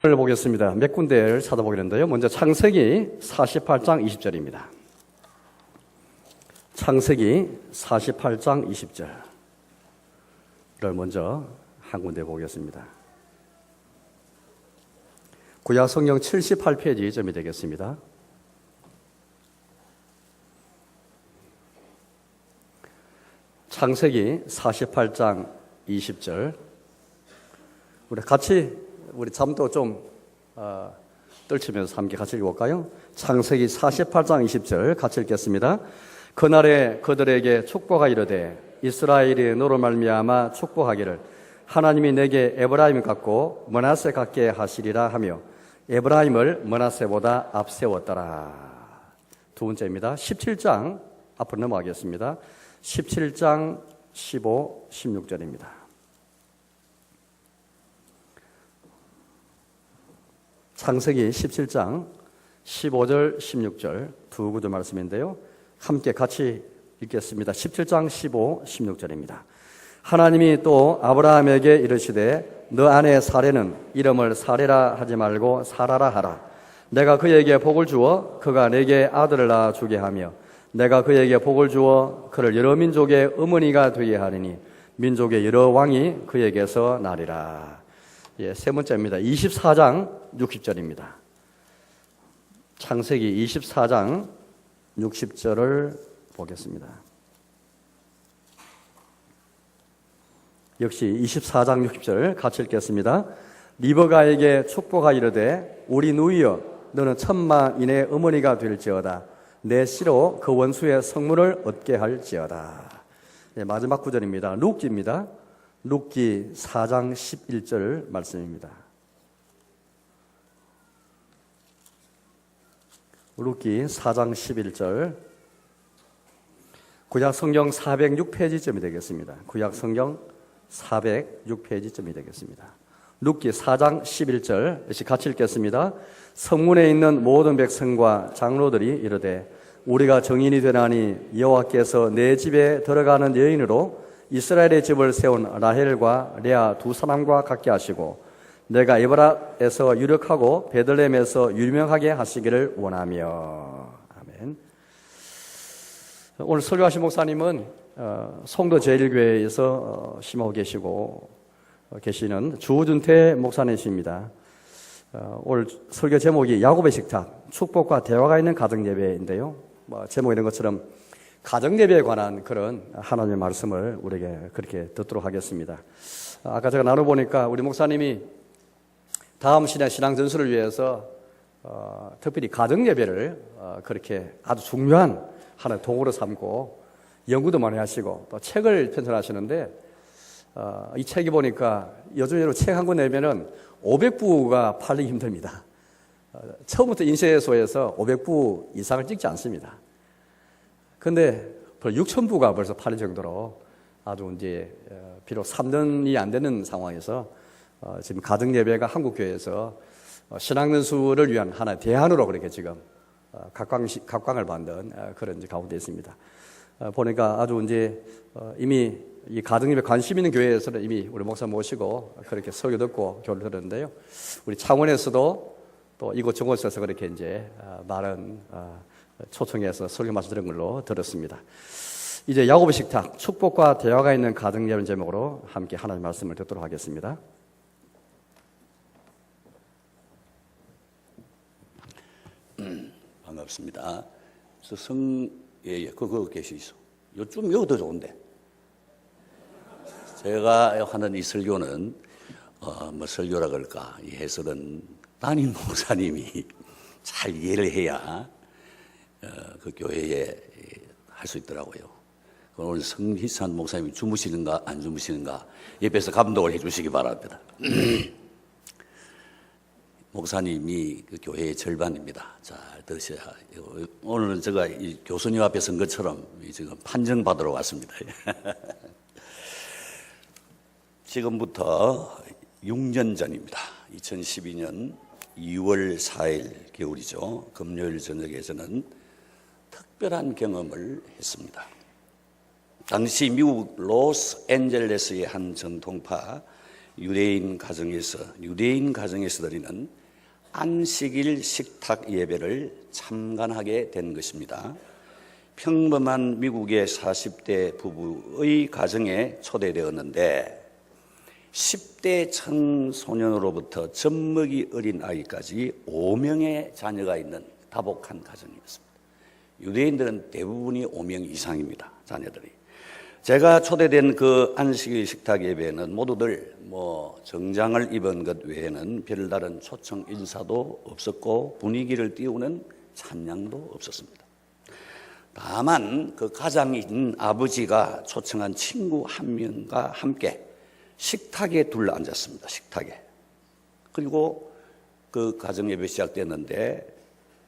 을 보겠습니다. 몇 군데를 찾아보겠는데요. 먼저 창세기 48장 20절입니다. 창세기 48장 20절을 먼저 한 군데 보겠습니다. 구약 성경 78페이지쯤이 되겠습니다. 창세기 48장 20절. 우리 같이 우리 잠도 좀 떨치면서 함께 같이 읽어볼까요? 창세기 48장 20절 같이 읽겠습니다. 그날에 그들에게 축복하 이르되 이스라엘이 너로 말미암아 축복하기를 하나님이 내게 에브라임 같고 므낫세 같게 하시리라 하며 에브라임을 므낫세보다 앞세웠더라. 두 번째입니다. 17장 앞으로 넘어가겠습니다. 17장 15, 16절입니다. 창세기 17장 15절 16절 두 구절 말씀인데요. 함께 같이 읽겠습니다. 17장 15, 16절입니다. 하나님이 또 아브라함에게 이르시되 너 아내 사레는 이름을 사레라 하지 말고 사라라 하라. 내가 그에게 복을 주어 그가 내게 아들을 낳아 주게 하며 내가 그에게 복을 주어 그를 여러 민족의 어머니가 되게 하리니 민족의 여러 왕이 그에게서 나리라. 세 번째입니다. 24장 60절입니다. 창세기 24장 60절을 보겠습니다. 역시 24장 60절 같이 읽겠습니다. 리브가에게 축복하 이르되 우리 누이여 너는 천만인의 어머니가 될지어다. 내 씨로 그 원수의 성문을 얻게 할지어다. 마지막 구절입니다. 룻기입니다. 룻기 4장 11절 말씀입니다. 룻기 4장 11절 구약 성경 406페이지쯤이 되겠습니다. 구약 성경 406페이지쯤이 되겠습니다. 룻기 4장 11절 역시 같이 읽겠습니다. 성문에 있는 모든 백성과 장로들이 이르되 우리가 정인이 되나니 여호와께서 내 집에 들어가는 여인으로 이스라엘의 집을 세운 라헬과 레아 두 사람과 같게 하시고 내가 에브라에서 유력하고 베들레헴에서 유명하게 하시기를 원하며. 아멘. 오늘 설교하신 목사님은 송도 제일교회에서 심하고 계시는 주준태 목사님이십니다. 오늘 설교 제목이 야곱의 식탁, 축복과 대화가 있는 가정예배인데요. 제목 이런 것처럼 가정예배에 관한 그런 하나님의 말씀을 우리에게 그렇게 듣도록 하겠습니다. 아까 제가 나눠보니까 우리 목사님이 다음 시대 신앙 전술을 위해서 특별히 가정예배를 그렇게 아주 중요한 하나의 도구로 삼고 연구도 많이 하시고 또 책을 편찬하시는데 이 책이 보니까 요즘 책 한 권 내면은 500부가 팔리기 힘듭니다. 처음부터 인쇄소에서 500부 이상을 찍지 않습니다. 근데 6,000부가 벌써 팔릴 정도로 아주 이제 비록 3년이 안 되는 상황에서 지금 가정예배가 한국교회에서 신앙연수를 위한 하나의 대안으로 그렇게 지금 각광을 받는 그런 가운데 있습니다. 보니까 아주 이제 이미 이 가정예배 관심 있는 교회에서는 이미 우리 목사 모시고 그렇게 설교 듣고 교를 들었는데요. 우리 창원에서도 또 이곳저곳에서 그렇게 이제 많은 초청해서 설교 말씀 들은 걸로 들었습니다. 이제 야곱의 식탁, 축복과 대화가 있는 가정예배 제목으로 함께 하나님의 말씀을 듣도록 하겠습니다. 반갑습니다. 그거 계시죠. 요즘 여기 더 좋은데. 제가 하는 이 설교는, 설교라 그럴까, 이 해설은 담임 목사님이 잘 이해를 해야, 그 교회에 할 수 있더라고요. 오늘 성희찬 목사님이 주무시는가, 안 주무시는가, 옆에서 감독을 해 주시기 바랍니다. 목사님이 그 교회의 절반입니다. 잘 들으셔야. 오늘은 제가 이 교수님 앞에 선 것처럼 지금 판정받으러 왔습니다. 지금부터 6년 전입니다. 2012년 2월 4일 겨울이죠. 금요일 저녁에 저는 특별한 경험을 했습니다. 당시 미국 로스앤젤레스의 한 전통파 유대인 가정에서 드리는 안식일 식탁 예배를 참관하게 된 것입니다. 평범한 미국의 40대 부부의 가정에 초대되었는데 10대 청소년으로부터 젖먹이 어린 아이까지 5명의 자녀가 있는 다복한 가정이었습니다. 유대인들은 대부분이 5명 이상입니다. 자녀들이. 제가 초대된 그 안식일 식탁 예배에는 모두들 정장을 입은 것 외에는 별다른 초청 인사도 없었고 분위기를 띄우는 찬양도 없었습니다. 다만 그 가장인 아버지가 초청한 친구 한 명과 함께 식탁에 둘러앉았습니다. 식탁에. 그리고 그 가정 예배 시작됐는데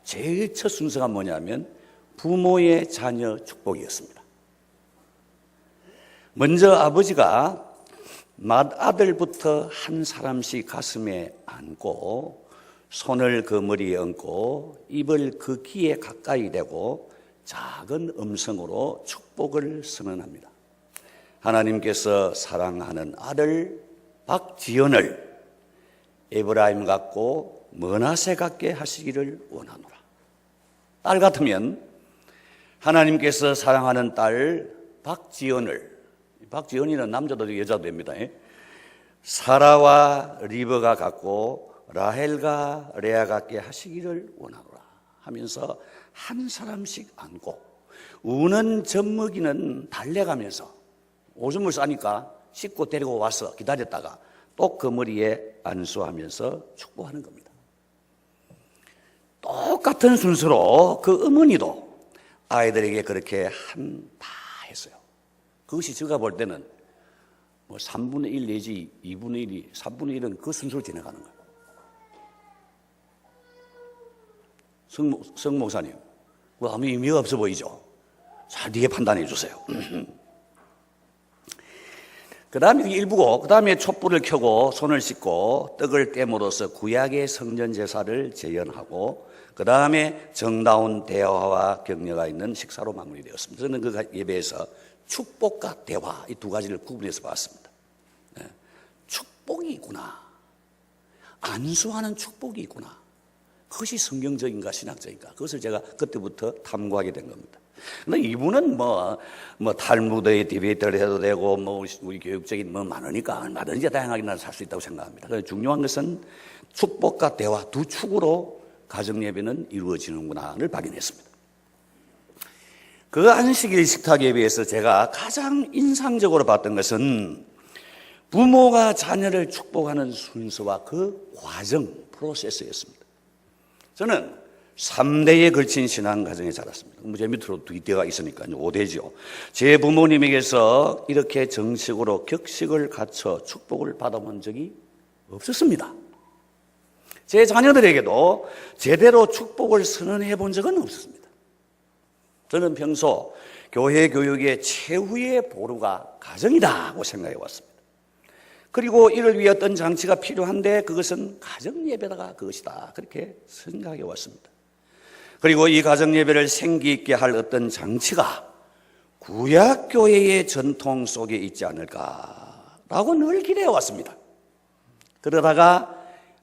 제일 첫 순서가 뭐냐면 부모의 자녀 축복이었습니다. 먼저 아버지가 맏아들부터 한 사람씩 가슴에 안고 손을 그 머리에 얹고 입을 그 귀에 가까이 대고 작은 음성으로 축복을 선언합니다. 하나님께서 사랑하는 아들 박지연을 에브라임 같고 머나세 같게 하시기를 원하노라. 딸 같으면 하나님께서 사랑하는 딸 박지연이는 남자도 여자도 됩니다. 사라와 리브가 같고 라헬과 레아 같게 하시기를 원하노라 하면서 한 사람씩 안고 우는 젖먹이는 달래가면서 오줌을 싸니까 씻고 데리고 와서 기다렸다가 또 그 머리에 안수하면서 축복하는 겁니다. 똑같은 순서로 그 어머니도 아이들에게 그렇게 다 했어요. 그것이 제가 볼 때는 3분의 1 내지 2분의 1이 3분의 1은 그 순서로 지나가는 거예요. 성 목사님, 아무 의미가 없어 보이죠? 잘 뒤에 판단해 주세요. 그 다음에 이게 일부고, 그 다음에 촛불을 켜고 손을 씻고 떡을 떼므로써 구약의 성전 제사를 재현하고, 그 다음에 정다운 대화와 격려가 있는 식사로 마무리되었습니다. 저는 그 예배에서 축복과 대화 이 두 가지를 구분해서 봤습니다. 축복이 있구나. 안수하는 축복이 있구나. 그것이 성경적인가 신학적인가 그것을 제가 그때부터 탐구하게 된 겁니다. 근데 이분은 탈무드의 디베이트를 해도 되고 우리 교육적인 많으니까 얼마든지 다양하게 나는 살 수 있다고 생각합니다. 그래서 중요한 것은 축복과 대화 두 축으로 가정 예배는 이루어지는구나를 발견했습니다. 그 안식일 식탁 예배에서 제가 가장 인상적으로 봤던 것은 부모가 자녀를 축복하는 순서와 그 과정, 프로세스였습니다. 저는 3대에 걸친 신앙 가정에 자랐습니다. 제 밑으로 2대가 있으니까 5대죠. 제 부모님에게서 이렇게 정식으로 격식을 갖춰 축복을 받아본 적이 없었습니다. 제 자녀들에게도 제대로 축복을 선언해 본 적은 없었습니다. 저는 평소 교회 교육의 최후의 보루가 가정이라고 생각해 왔습니다. 그리고 이를 위해 어떤 장치가 필요한데 그것은 가정예배가 그것이다. 그렇게 생각해 왔습니다. 그리고 이 가정예배를 생기 있게 할 어떤 장치가 구약교회의 전통 속에 있지 않을까라고 늘 기대해 왔습니다. 그러다가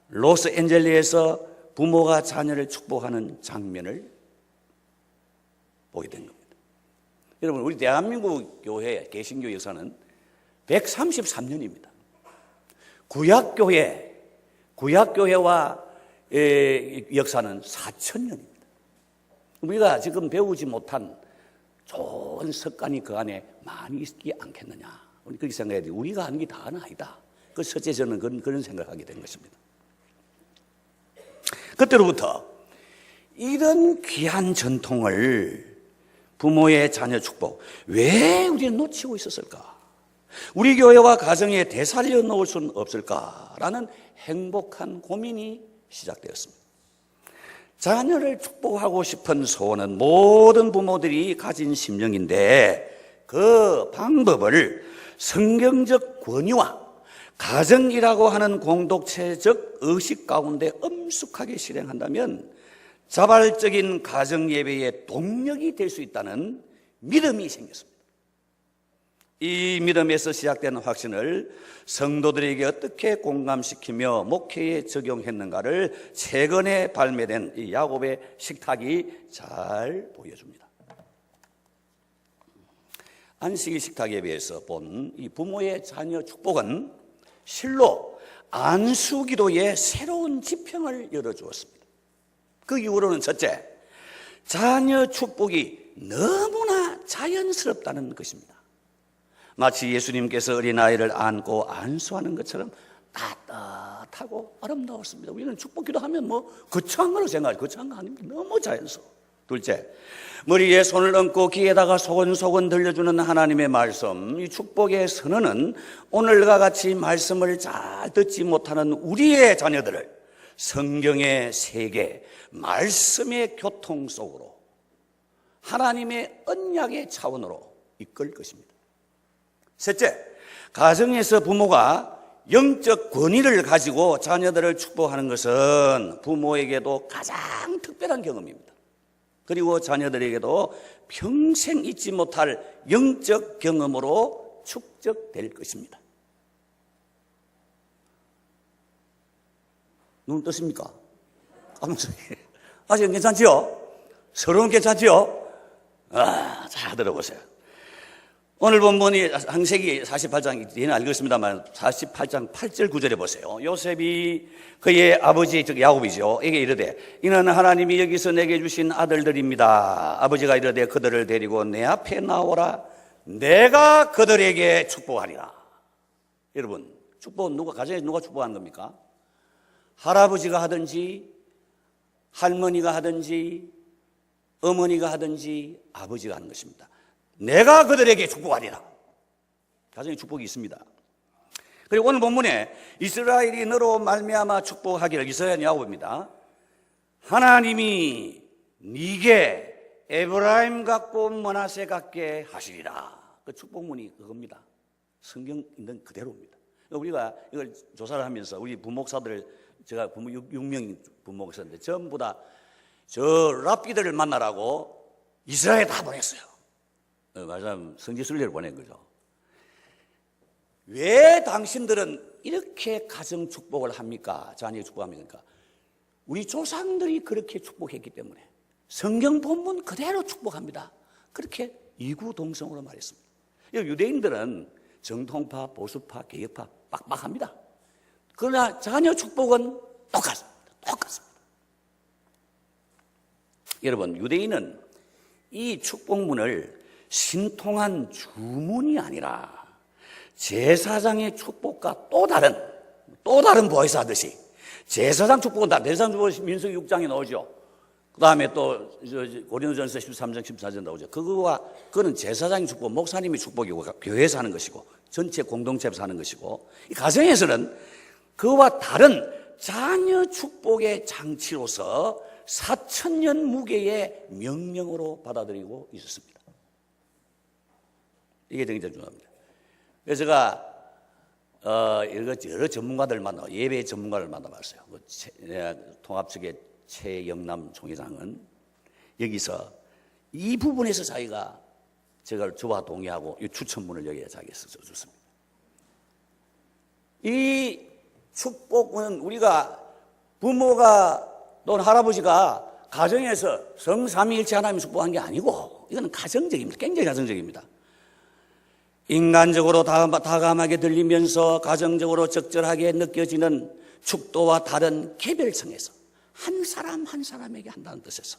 로스앤젤레스에서 부모가 자녀를 축복하는 장면을 보게 된 겁니다. 여러분, 우리 대한민국 교회 개신교 역사는 133년입니다. 구약교회와 역사는 4,000년입니다. 우리가 지금 배우지 못한 좋은 습관이 그 안에 많이 있지 않겠느냐. 우리 그렇게 생각해야 돼요. 우리가 하는 게 다는 아니다. 그 첫째 저는 그런 생각을 하게 된 것입니다. 그때로부터 이런 귀한 전통을 부모의 자녀 축복 왜 우리는 놓치고 있었을까? 우리 교회와 가정에 되살려 놓을 수는 없을까라는 행복한 고민이 시작되었습니다. 자녀를 축복하고 싶은 소원은 모든 부모들이 가진 심령인데 그 방법을 성경적 권위와 가정이라고 하는 공동체적 의식 가운데 엄숙하게 실행한다면 자발적인 가정 예배의 동력이 될 수 있다는 믿음이 생겼습니다. 이 믿음에서 시작된 확신을 성도들에게 어떻게 공감시키며 목회에 적용했는가를 최근에 발매된 이 야곱의 식탁이 잘 보여줍니다. 안식일 식탁에 비해서 본 이 부모의 자녀 축복은 실로 안수기도의 새로운 지평을 열어주었습니다. 그 이후로는 첫째, 자녀 축복이 너무나 자연스럽다는 것입니다. 마치 예수님께서 어린아이를 안고 안수하는 것처럼 따뜻하고 아름다웠습니다. 우리는 축복기도 하면 거창한 걸로 생각해요. 거창한 거 아닙니다. 너무 자연스러워. 둘째, 머리에 손을 얹고 귀에다가 소곤소곤 들려주는 하나님의 말씀, 이 축복의 선언은 오늘과 같이 말씀을 잘 듣지 못하는 우리의 자녀들을 성경의 세계, 말씀의 교통 속으로 하나님의 언약의 차원으로 이끌 것입니다. 셋째, 가정에서 부모가 영적 권위를 가지고 자녀들을 축복하는 것은 부모에게도 가장 특별한 경험입니다. 그리고 자녀들에게도 평생 잊지 못할 영적 경험으로 축적될 것입니다. 눈 뜨십니까? 아직 괜찮지요? 서로는 괜찮지요? 잘 들어보세요. 오늘 본문이 창세기 48장 뒤에는 알겠습니다만 48장 8절 9절에 보세요. 요셉이 그의 아버지 즉 야곱이죠. 에게 이르되 이는 하나님이 여기서 내게 주신 아들들입니다. 아버지가 이르되 그들을 데리고 내 앞에 나오라. 내가 그들에게 축복하리라. 여러분, 축복은 가정에서 누가 축복하는 겁니까? 할아버지가 하든지 할머니가 하든지 어머니가 하든지 아버지가 하는 것입니다. 내가 그들에게 축복하리라. 가정에 축복이 있습니다. 그리고 오늘 본문에 이스라엘이 너로 말미암아 축복하기를, 이스라엘 야곱입니다. 하나님이 네게 에브라임 같고 므낫세 같게 하시리라. 그 축복문이 그겁니다. 성경 있는 그대로입니다. 우리가 이걸 조사를 하면서 우리 부목사들, 제가 6명이 부목사인데 전부 다 저 랍비들을 만나라고 이스라엘 다 보냈어요. 말하자면 성지순례를 보낸 거죠. 왜 당신들은 이렇게 가정 축복을 합니까? 자녀 축복합니까? 우리 조상들이 그렇게 축복했기 때문에 성경 본문 그대로 축복합니다. 그렇게 이구동성으로 말했습니다. 유대인들은 정통파, 보수파, 개혁파 빡빡합니다. 그러나 자녀 축복은 똑같습니다. 여러분, 유대인은 이 축복문을 신통한 주문이 아니라 제사장의 축복과 또 다른 보혜사 하듯이 제사장 축복은 다 제사장 축복은 민수기 6장에 나오죠. 그 다음에 또 고린도전서 13장 14절 나오죠. 그거는 제사장의 축복, 목사님의 축복이고 교회에서 하는 것이고 전체 공동체에서 하는 것이고, 이 가정에서는 그와 다른 자녀 축복의 장치로서 4,000년 무게의 명령으로 받아들이고 있었습니다. 이게 굉장히 중요합니다. 그래서 제가 여러 전문가들 예배 전문가를 만나봤어요. 통합 측의 최영남 총회장은 여기서 이 부분에서 저와 동의하고 이 추천문을 여기에 자기가 써줬습니다. 이 축복은 우리가 부모가 또는 할아버지가 가정에서 성삼위일체 하나님 축복한 게 아니고, 이거는 가정적입니다. 굉장히 가정적입니다. 인간적으로 다감하게 들리면서 가정적으로 적절하게 느껴지는 축도와 다른 개별성에서 한 사람 한 사람에게 한다는 뜻에서,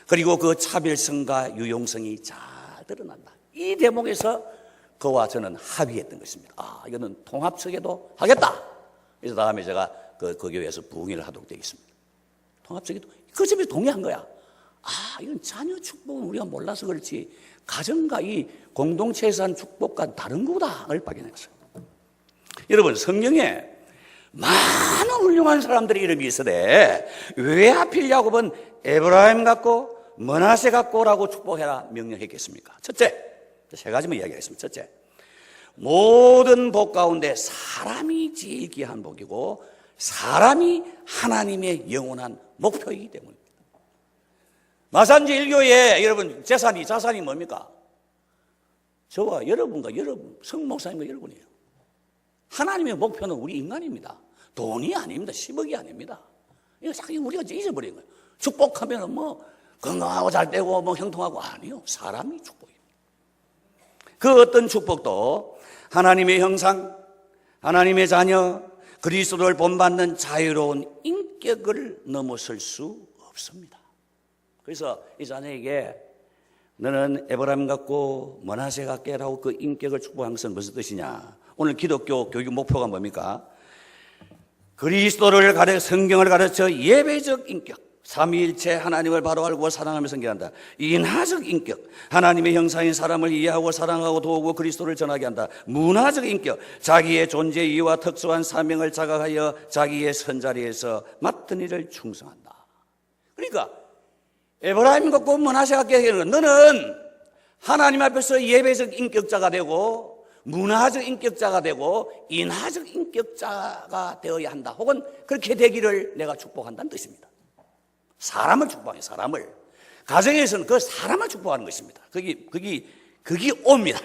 그리고 그 차별성과 유용성이 잘 드러난다. 이 대목에서 그와 저는 합의했던 것입니다. 이거는 통합 측에도 하겠다. 그래서 다음에 제가 그 교회에서 부흥회를 하도록 되어 있습니다. 통합 측에도 그 점에 동의한 거야. 이건 자녀 축복은 우리가 몰라서 그렇지 가정과 이 공동체에서 한 축복과 다른 거다를 발견했어요. 여러분, 성경에 많은 훌륭한 사람들의 이름이 있으되 왜 하필 야곱은 에브라임 같고 므낫세 같고라고 축복해라 명령했겠습니까? 첫째, 세 가지만 이야기하겠습니다. 첫째, 모든 복 가운데 사람이 제일 귀한 복이고 사람이 하나님의 영원한 목표이기 때문입니다. 마산지 1교에 여러분 자산이 뭡니까? 저와 여러분과 여러분, 성목사님과 여러분이에요. 하나님의 목표는 우리 인간입니다. 돈이 아닙니다. 10억이 아닙니다. 이거 자꾸 우리가 잊어버린 거예요. 축복하면 뭐 건강하고 잘 되고 뭐 형통하고 아니요. 사람이 축복이에요. 그 어떤 축복도 하나님의 형상, 하나님의 자녀, 그리스도를 본받는 자유로운 인격을 넘어설 수 없습니다. 그래서 이 자녀에게 너는 에브라임 같고 므낫세 같게라고 그 인격을 축복한 것은 무슨 뜻이냐? 오늘 기독교 교육 목표가 뭡니까? 그리스도를 성경을 가르쳐 예배적 인격, 삼위일체 하나님을 바로 알고 사랑하며 섬겨한다. 인하적 인격, 하나님의 형상인 사람을 이해하고 사랑하고 도우고 그리스도를 전하게 한다. 문화적 인격, 자기의 존재 이유와 특수한 사명을 자각하여 자기의 선자리에서 맡은 일을 충성한다. 그러니까 에브라임 같고 므낫세 같게 하는 건 너는 하나님 앞에서 예배적 인격자가 되고 문화적 인격자가 되고 인하적 인격자가 되어야 한다. 혹은 그렇게 되기를 내가 축복한다는 뜻입니다. 사람을 축복해요. 사람을. 가정에서는 그 사람을 축복하는 것입니다. 그게 옵니다.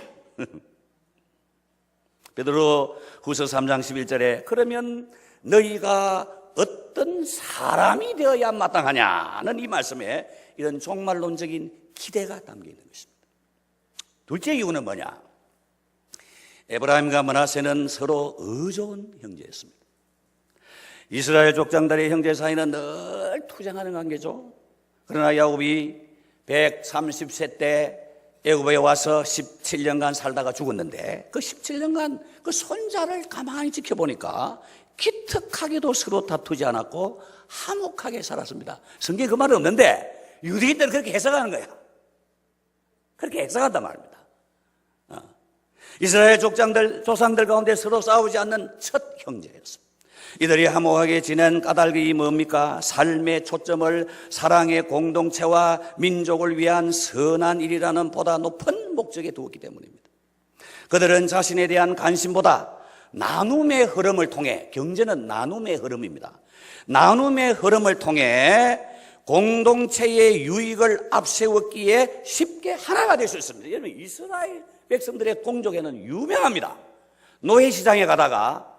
베드로 후서 3장 11절에 그러면 너희가 어떤 사람이 되어야 마땅하냐는 이 말씀에 이런 종말론적인 기대가 담겨 있는 것입니다. 둘째 이유는 뭐냐? 에브라임과 므낫세는 서로 의좋은 형제였습니다. 이스라엘 족장들의 형제 사이는 늘 투쟁하는 관계죠. 그러나 야곱이 130세 때 애굽에 와서 17년간 살다가 죽었는데 그 17년간 그 손자를 가만히 지켜보니까 기특하게도 서로 다투지 않았고 화목하게 살았습니다. 성경에 그 말은 없는데 유대인들은 그렇게 해석하는 거야. 그렇게 해석한단 말입니다. 이스라엘 조상들 가운데 서로 싸우지 않는 첫 형제였습니다. 이들이 화목하게 지낸 까닭이 뭡니까? 삶의 초점을 사랑의 공동체와 민족을 위한 선한 일이라는 보다 높은 목적에 두었기 때문입니다. 그들은 자신에 대한 관심보다 나눔의 흐름을 통해, 경제는 나눔의 흐름입니다. 나눔의 흐름을 통해 공동체의 유익을 앞세웠기에 쉽게 하나가 될 수 있습니다. 여러분, 이스라엘 백성들의 공적에는 유명합니다. 노예시장에 가다가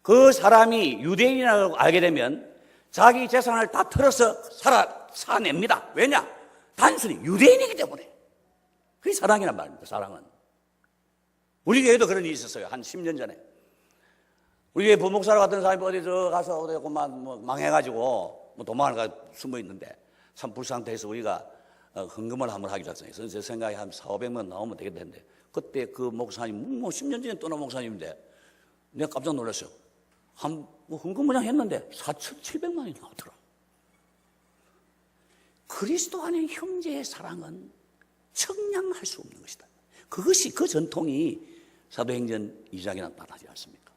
그 사람이 유대인이라고 알게 되면 자기 재산을 다 털어서 사냅니다. 왜냐? 단순히 유대인이기 때문에. 그게 사랑이란 말입니다. 사랑은. 우리 교회도 그런 일이 있었어요. 한 10년 전에. 우리 교회 부목사로 같은 사람이 어디 가서 어디 망해가지고 도망을 가 숨어 있는데 참 불쌍해서 우리가 헌금을 한번 하기로 했어요. 그래서 제 생각에 한 400만 나오면 되겠다 했는데 그때 그 목사님, 10년 전에 떠난 목사님인데 내가 깜짝 놀랐어요. 헌금 그냥 했는데 4,700만이 나오더라. 그리스도 안의 형제의 사랑은 청량할 수 없는 것이다. 그것이 그 전통이 사도행전 2장에 나타나지 않습니까?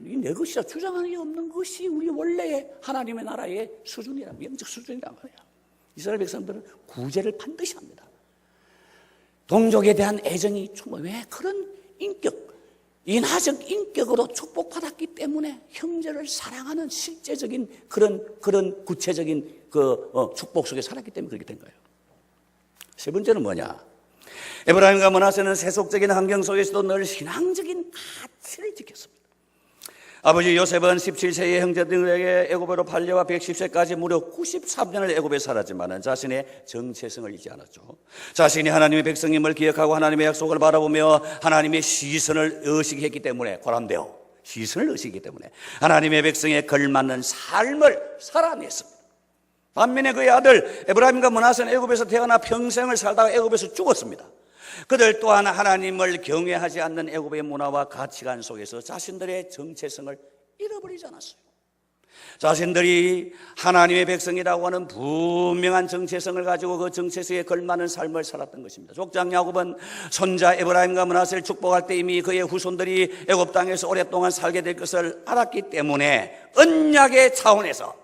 이 내 것이라 주장하는 게 없는 것이 우리 원래의 하나님의 나라의 수준이란 영적 수준이란 말이야. 이스라엘 백성들은 구제를 반드시 합니다. 동족에 대한 애정이 왜 그런 인격, 인하적 인격으로 축복받았기 때문에 형제를 사랑하는 실제적인 그런 구체적인 축복 속에 살았기 때문에 그렇게 된 거예요. 세 번째는 뭐냐? 에브라임과 므낫세는 세속적인 환경 속에서도 늘 신앙적인 가치를 지켰습니다. 아버지 요셉은 17세의 형제들에게 애굽으로 팔려와 110세까지 무려 93년을 애굽에 살았지만 자신의 정체성을 잊지 않았죠. 자신이 하나님의 백성임을 기억하고 하나님의 약속을 바라보며 하나님의 시선을 의식했기 때문에 고람되어 시선을 의식했기 때문에 하나님의 백성에 걸맞는 삶을 살아냈습니다. 반면에 그의 아들 에브라임과 므낫세는 애굽에서 태어나 평생을 살다가 애굽에서 죽었습니다. 그들 또한 하나님을 경외하지 않는 애굽의 문화와 가치관 속에서 자신들의 정체성을 잃어버리지 않았어요. 자신들이 하나님의 백성이라고 하는 분명한 정체성을 가지고 그 정체성에 걸맞는 삶을 살았던 것입니다. 족장 야곱은 손자 에브라임과 므낫세를 축복할 때 이미 그의 후손들이 애굽 땅에서 오랫동안 살게 될 것을 알았기 때문에 언약의 차원에서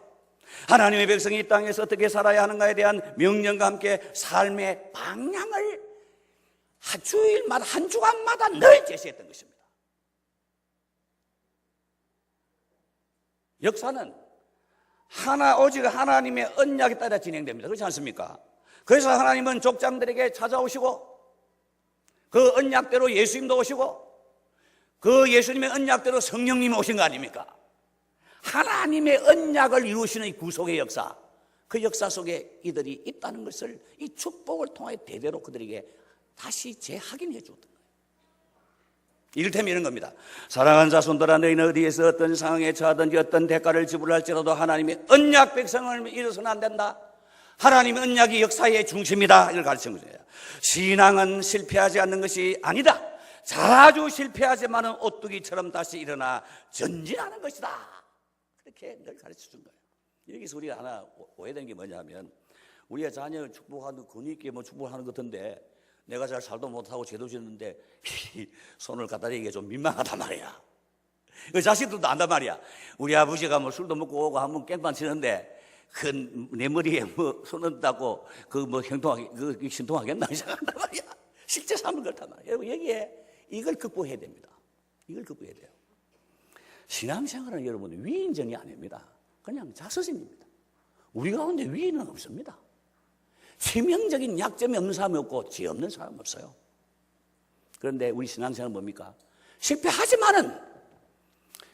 하나님의 백성이 이 땅에서 어떻게 살아야 하는가에 대한 명령과 함께 삶의 방향을 한 주일마다 한 주간마다 늘 제시했던 것입니다. 역사는 오직 하나님의 언약에 따라 진행됩니다. 그렇지 않습니까? 그래서 하나님은 족장들에게 찾아오시고 그 언약대로 예수님도 오시고 그 예수님의 언약대로 성령님이 오신 거 아닙니까? 하나님의 언약을 이루시는 이 구속의 역사, 그 역사 속에 이들이 있다는 것을 이 축복을 통해 대대로 그들에게 다시 재확인해 주었던 거예요. 이를테면 이런 겁니다. 사랑하는 자손들아, 너희는 어디에서 어떤 상황에 처하든지 어떤 대가를 지불할지라도 하나님의 언약 백성을 잃어서는 안 된다. 하나님의 언약이 역사의 중심이다. 이걸 가르치는 거예요. 신앙은 실패하지 않는 것이 아니다. 자주 실패하지만은 오뚜기처럼 다시 일어나 전진하는 것이다. 그렇게 늘 가르쳐 준 거예요. 여기서 우리가 하나 오해된 게 뭐냐면, 우리가 자녀를 축복하는, 권위 있게 뭐 축복하는 것 같은데, 내가 잘 살도 못하고 죄도 짓는데 손을 갖다 대기가 좀 민망하단 말이야. 그 자식들도 안단 말이야. 우리 아버지가 뭐 술도 먹고 오고 한번 깽판 치는데 그 내 머리에 뭐 손을 닦고 그 뭐 행동하기 그 신통하겠나 생각한단 말이야. 실제 삶을 그렇단 말이야. 여러분, 여기에 이걸 극복해야 됩니다. 이걸 극복해야 돼요. 신앙생활은 여러분 위인전이 아닙니다. 그냥 자서전입니다. 우리 가운데 위인은 없습니다. 치명적인 약점이 없는 사람이 없고 죄 없는 사람은 없어요. 그런데 우리 신앙생활은 뭡니까? 실패하지만은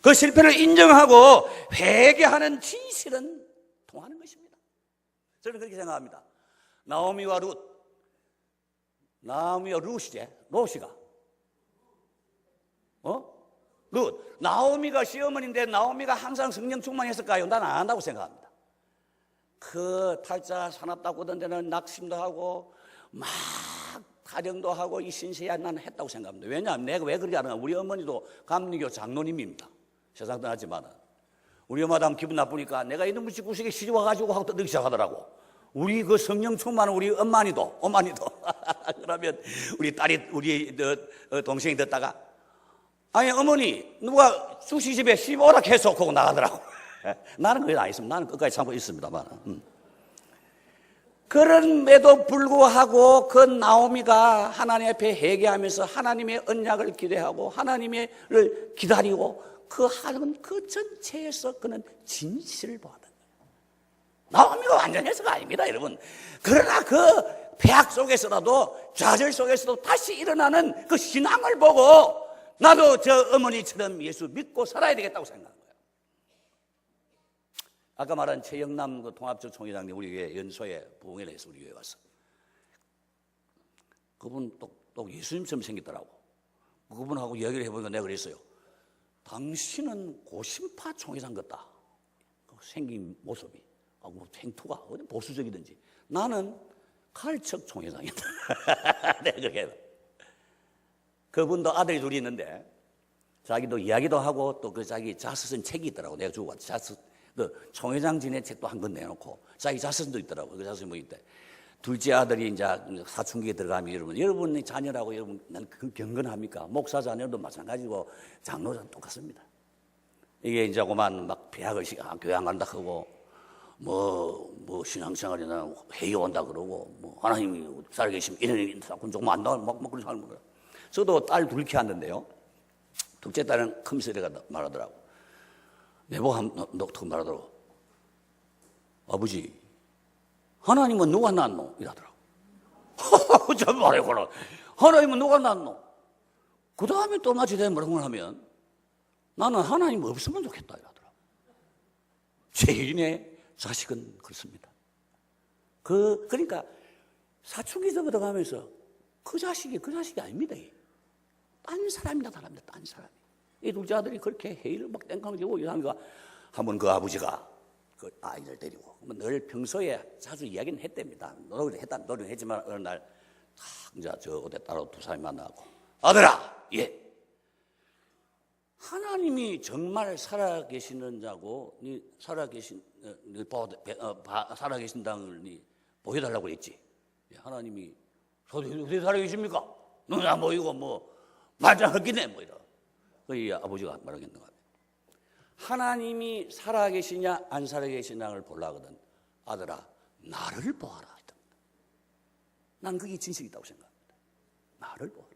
그 실패를 인정하고 회개하는 진실은 통하는 것입니다. 저는 그렇게 생각합니다. 나오미와 룻이지. 롯이가 룻. 나오미가 시어머니인데 나오미가 항상 성령 충만했을까요? 나는 안 한다고 생각합니다. 그 탈자 사납다고 그러던 데는 낙심도 하고 막 타령도 하고 이 신세야 나는 했다고 생각합니다. 왜냐하면 내가 왜 그렇게 하는가? 우리 어머니도 감리교 장로님입니다. 세상 떠났지만 우리 엄마도 하면 기분 나쁘니까 내가 이놈의 집구석에 시집 와가지고 하고 떠들기 시작하더라고. 우리 그 성령 충만한 우리 어머니도 그러면 우리 딸이 우리 동생이 듣다가, 아니 어머니 누가 주시집에 시집 오라 해서 하고 나가더라고. 나는 그게 안 있습니다. 나는 끝까지 참고 있습니다만. 그럼에도 불구하고 그 나오미가 하나님 앞에 회개하면서 하나님의 언약을 기대하고 하나님을 기다리고 그 하는 그 전체에서 그는 진실을 보았던 거예요. 나오미가 완전해서가 아닙니다, 여러분. 그러나 그 폐악 속에서라도 좌절 속에서도 다시 일어나는 그 신앙을 보고 나도 저 어머니처럼 예수 믿고 살아야 되겠다고 생각합니다. 아까 말한 최영남 그 통합적 총회장님 우리 교회 연소에 부흥회를 해서 우리 교회 왔어. 그분 또 예수님처럼 생겼더라고. 그분하고 이야기를 해보니까 내가 그랬어요. 당신은 고심파 총회장 같다. 생긴 모습이. 뭐 행투가 어디 보수적이든지. 나는 칼척 총회장이다. 내가 그렇게 해서. 그분도 아들이 둘이 있는데 자기도 이야기도 하고 또 그 자기 자서전 책이 있더라고. 내가 주고 왔지. 그 총회장 지내 책도 한 권 내놓고 자기 자서전도 있더라고. 그 자서전 뭐 있대. 둘째 아들이 이제 사춘기에 들어가면 여러분의 자녀라고 여러분 난 그 경건합니까? 목사 자녀도 마찬가지고 장로자 똑같습니다. 이게 이제 그만 막 폐학을 교회 안 간다 하고 뭐 신앙생활이나 회의 온다 그러고 뭐 하나님이 살아계시면 이런 일이 조금 안 나와 막 그런 사람 거예요. 저도 딸 둘 키웠는데요. 둘째 딸은 컴퓨터가 말하더라고. 내보고 너 어떻게 말하더라고. 아버지, 하나님은 누가 낳노? 이러더라고. 참 말해보라. 하나님은 누가 낳노? 그 다음에 또 마치 대물을 하면 나는 하나님 없으면 좋겠다. 이러더라고. 죄인의 자식은 그렇습니다. 그러니까 사춘기 들어가면서 그 자식이 아닙니다. 딴 사람이다, 딴 사람이. 이 둘째 아들이 그렇게 회의를 막 땡깡 되고 이 사람이가 한번 그 아버지가 그 아이를 데리고 늘 평소에 자주 이야기는 했답니다. 노력을 했지만 어느 날 이제 저 어디 따로 두 사람이 만나고 아들아, 예. 하나님이 정말 살아계시는 자고 니 살아계신 당을 니 보여달라고 그랬지. 하나님이 어디 살아계십니까? 눈 안 보이고 뭐 반장하기네 뭐 이러. 이 아버지가 말하겠는가. 하나님이 살아계시냐 안 살아계시냐를 보려거든. 아들아, 나를 보아라. 난 그게 진실이 있다고 생각합니다. 나를 보아라.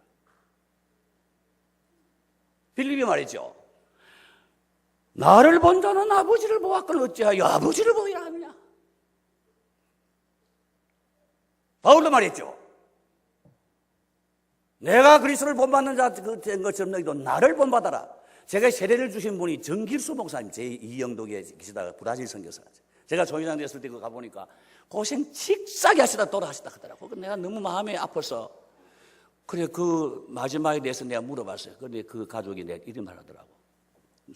빌립이 말이죠. 나를 본 자는 아버지를 보았거늘 어찌하여 아버지를 보이라 하느냐. 바울도 말했죠. 내가 그리스도를 본받는 자 된 것처럼 너희도 나를 본받아라. 제가 세례를 주신 분이 정길수 목사님, 제2영독에 계시다가 브라질 선교사가. 제가 조회장 됐을 때 그거 가보니까 고생 직사게 하시다 돌아가시다 하더라고. 내가 너무 마음이 아파서 그래 그 마지막에 대해서 내가 물어봤어요. 그런데 그 가족이 내 이런 말 하더라고.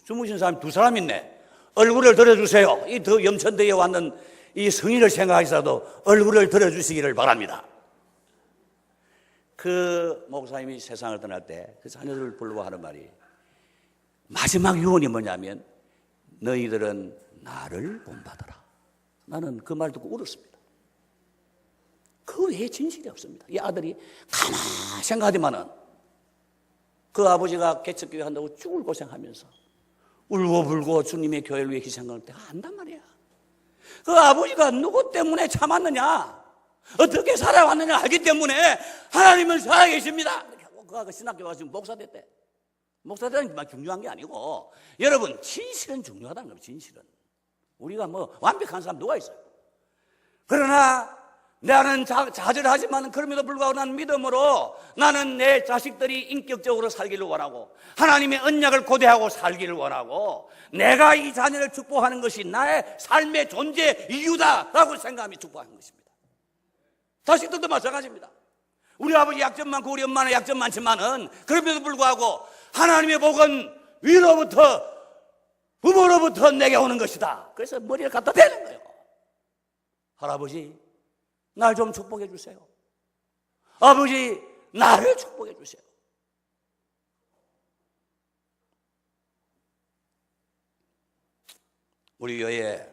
주무신 사람이 2사람 있네. 얼굴을 들어주세요. 이 더 염천대에 왔는 이 성인을 생각하시라도 얼굴을 들어주시기를 바랍니다. 그 목사님이 세상을 떠날 때 그 자녀들을 불러와 하는 말이 마지막 유언이 뭐냐면 너희들은 나를 본받아라. 나는 그 말 듣고 울었습니다. 그 외에 진실이 없습니다. 이 아들이 가만히 생각하지만은 그 아버지가 개척교회 한다고 죽을 고생하면서 울고불고 주님의 교회를 위해 희생할 때가 안단 말이야. 그 아버지가 누구 때문에 참았느냐, 어떻게 살아왔느냐 하기 때문에 하나님은 살아계십니다. 이렇게 하고 그 아가 신학교 가서 지금 목사 됐대. 목사 되는 게 중요한 게 아니고 여러분 진실은 중요하다는 거예요. 진실은 우리가 뭐 완벽한 사람 누가 있어요? 그러나 나는 좌절하지만 그럼에도 불구하고 나는 믿음으로 나는 내 자식들이 인격적으로 살기를 원하고 하나님의 언약을 고대하고 살기를 원하고 내가 이 자녀를 축복하는 것이 나의 삶의 존재 이유다라고 생각하며 축복하는 것입니다. 자식들도 마찬가지입니다. 우리 아버지 약점 많고 우리 엄마는 약점 많지만은 그럼에도 불구하고 하나님의 복은 위로부터 부모로부터 내게 오는 것이다. 그래서 머리를 갖다 대는 거예요. 할아버지 날 좀 축복해 주세요. 아버지 나를 축복해 주세요. 우리 교회에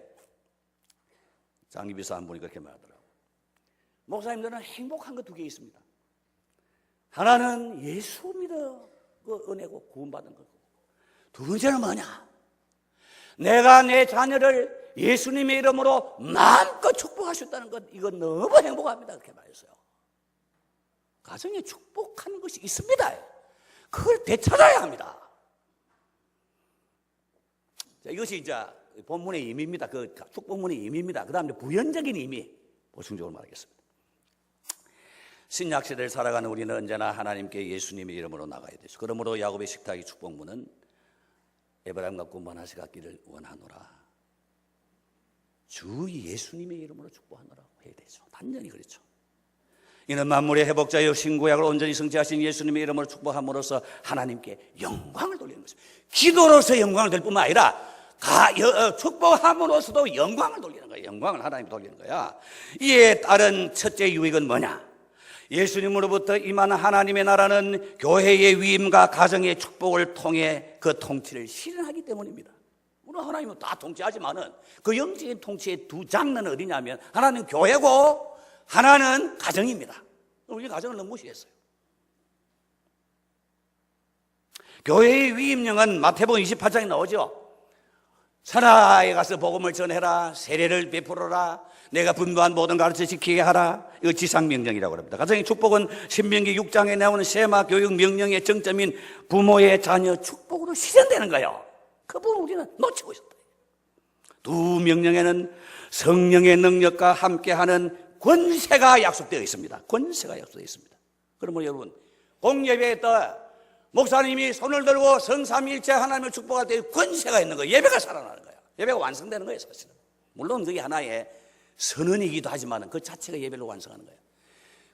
장기비서 한 분이 그렇게 말하더라고요. 목사님들은 행복한 거 2개 있습니다. 하나는 예수 믿어 그 은혜고 구원받은 거고, 2번째는 뭐냐? 내가 내 자녀를 예수님의 이름으로 마음껏 축복하셨다는 것, 이건 너무 행복합니다. 그렇게 말했어요. 가정에 축복하는 것이 있습니다. 그걸 되찾아야 합니다. 자, 이것이 이제 본문의 의미입니다. 그 축복문의 의미입니다. 그 다음에 부연적인 의미 보충적으로 말하겠습니다. 신약시대를 살아가는 우리는 언제나 하나님께 예수님의 이름으로 나가야 되죠. 그러므로 야곱의 식탁의 축복문은 에브라임과 꿈만하시 갖기를 원하노라. 주 예수님의 이름으로 축복하노라고 해야 되죠. 단연히 그렇죠. 이는 만물의 회복자여 신구약을 온전히 성취하신 예수님의 이름으로 축복함으로써 하나님께 영광을 돌리는 것입니다. 기도로서 영광을 돌릴 뿐만 아니라 축복함으로써도 영광을 돌리는 거예요. 영광을 하나님께 돌리는 거야. 이에 따른 첫째 유익은 뭐냐? 예수님으로부터 임하는 하나님의 나라는 교회의 위임과 가정의 축복을 통해 그 통치를 실현하기 때문입니다. 물론 하나님은 다 통치하지만은 그 영적인 통치의 2 장르는 어디냐면 하나는 교회고 하나는 가정입니다. 우리 가정을 너무 무시했어요. 교회의 위임령은 마태복음 28장에 나오죠. 천하에 가서 복음을 전해라, 세례를 베풀어라, 내가 분부한 모든 가르쳐 지키게 하라. 이거 지상명령이라고 합니다. 가정의 축복은 신명기 6장에 나오는 세마 교육 명령의 정점인 부모의 자녀 축복으로 실현되는 거예요. 그 부분 우리는 놓치고 있었다. 2 명령에는 성령의 능력과 함께하는 권세가 약속되어 있습니다. 권세가 약속되어 있습니다. 그러면 여러분 공예배에 때 목사님이 손을 들고 성삼일체 하나님을 축복할 때 권세가 있는 거예요. 예배가 살아나는 거예요. 예배가 완성되는 거예요. 사실은 물론 그게 하나의 선언이기도 하지만 그 자체가 예배를 완성하는 거예요.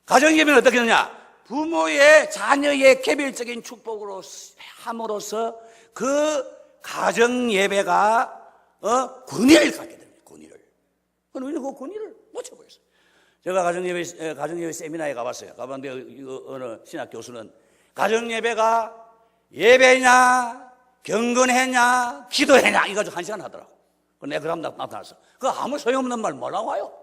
가정예배는 어떻게 되냐? 부모의 자녀의 개별적인 축복으로 함으로써 그 가정예배가 권위를 갖게 됩니다. 권위를. 그런데 그 권위를 놓쳐버렸어요. 제가 가정예배 세미나에 가봤어요. 가봤는데 어느 신학 교수는 가정예배가 예배냐, 경건했냐, 기도했냐 이거 가지고 1시간 하더라고. 내가 그 다음 나타났어. 그 아무 소용없는 말 뭐라고 와요?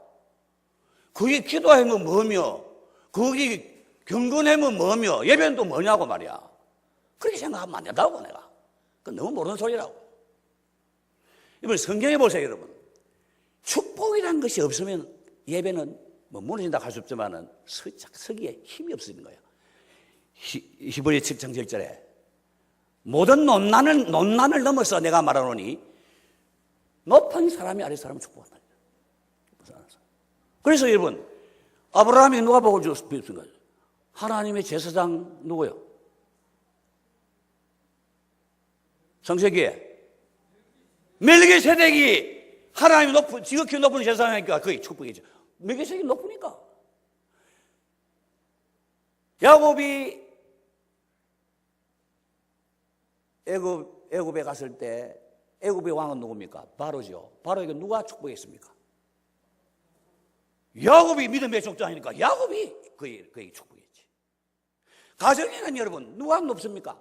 그게 기도하면 뭐며, 그게 경건하면 뭐며, 예배는 또 뭐냐고 말이야. 그렇게 생각하면 안 된다고 내가. 그건 너무 모르는 소리라고. 이번 성경에 보세요, 여러분. 축복이라는 것이 없으면 예배는 뭐 무너진다 할 수 없지만은 서기에 힘이 없어지는 거예요. 히브리 7장 7절에 모든 논란을 넘어서 내가 말하노니 높은 사람이 아래 사람을 축복한다. 그래서 여러분 아브라함이 누가 복을 주었습니까? 하나님의 제사장 누구요? 창세기에 멜기세덱이 하나님이 높은, 지극히 높은 제사장이니까 그게 축복이죠. 멜기세덱이 높으니까. 야곱이 애굽에 갔을 때 애굽의 왕은 누굽니까? 바로죠. 바로에게 누가 축복했습니까? 야곱이 믿음의 족장이니까 야곱이 그의 축복이지. 가정에는 여러분 누가 높습니까?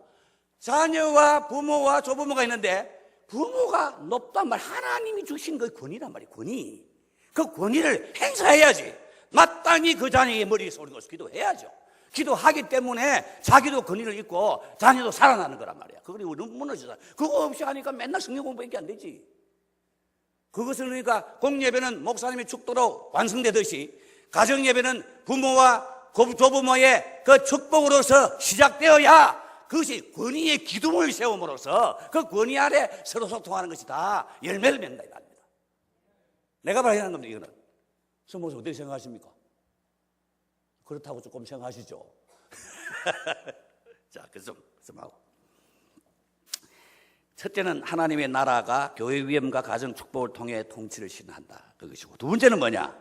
자녀와 부모와 조부모가 있는데 부모가 높단 말, 하나님이 주신 그 권위란 말이에요. 권위. 그 권위를 행사해야지. 마땅히 그 자녀의 머리에 쏘는 것을 기도해야죠. 기도하기 때문에 자기도 권위를 잃고 자녀도 살아나는 거란 말이야. 그걸 무너지잖아. 그거 없이 하니까 맨날 성경 공부밖에 안 되지. 그것을 그러니까 공예배는 목사님의 축도로 완성되듯이 가정예배는 부모와 조부모의 그 축복으로서 시작되어야 그것이 권위의 기둥을 세움으로써 그 권위 아래 서로 소통하는 것이 다 열매를 맺는다 이 말입니다. 내가 발견한 겁니다. 이거는 성모님 어떻게 생각하십니까? 그렇다고 조금 생각하시죠. 자, 그좀 하고. 첫째는 하나님의 나라가 교회 위엄과 가정 축복을 통해 통치를 실현한다. 그것이고, 두 번째는 뭐냐?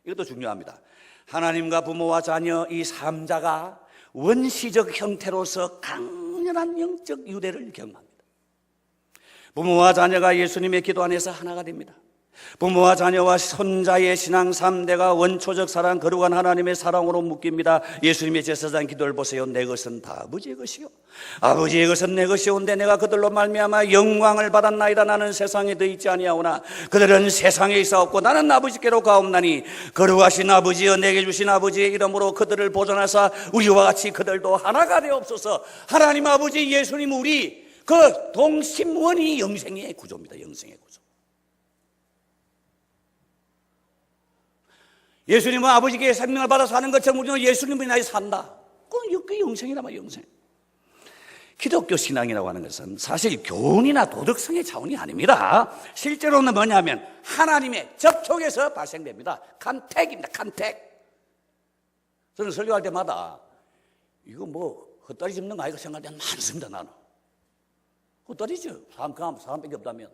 이것도 중요합니다. 하나님과 부모와 자녀 이 3자가 원시적 형태로서 강렬한 영적 유대를 경험합니다. 부모와 자녀가 예수님의 기도 안에서 하나가 됩니다. 부모와 자녀와 손자의 신앙 3대가 원초적 사랑, 거룩한 하나님의 사랑으로 묶입니다. 예수님의 제사장 기도를 보세요. 내 것은 다 아버지의 것이요 아버지의 것은 내 것이온데 내가 그들로 말미암아 영광을 받았나이다. 나는 세상에 더 있지 아니하오나 그들은 세상에 있사옵고 나는 아버지께로 가옵나니 거룩하신 아버지여 내게 주신 아버지의 이름으로 그들을 보존하사 우리와 같이 그들도 하나가 되옵소서. 하나님 아버지 예수님 우리 그 동심원이 영생의 구조입니다. 영생의 구조. 예수님은 아버지께 생명을 받아서 사는 것처럼 우리는 예수님이 나에 산다. 그게 영생이란 말이에요. 영생. 기독교 신앙이라고 하는 것은 사실 교훈이나 도덕성의 차원이 아닙니다. 실제로는 뭐냐면 하나님의 접촉에서 발생됩니다. 간택입니다. 간택. 저는 설교할 때마다 이거 뭐 헛다리 짚는 거 아이가 생각할 때 많습니다. 나는 헛다리죠. 사람밖에 없다면.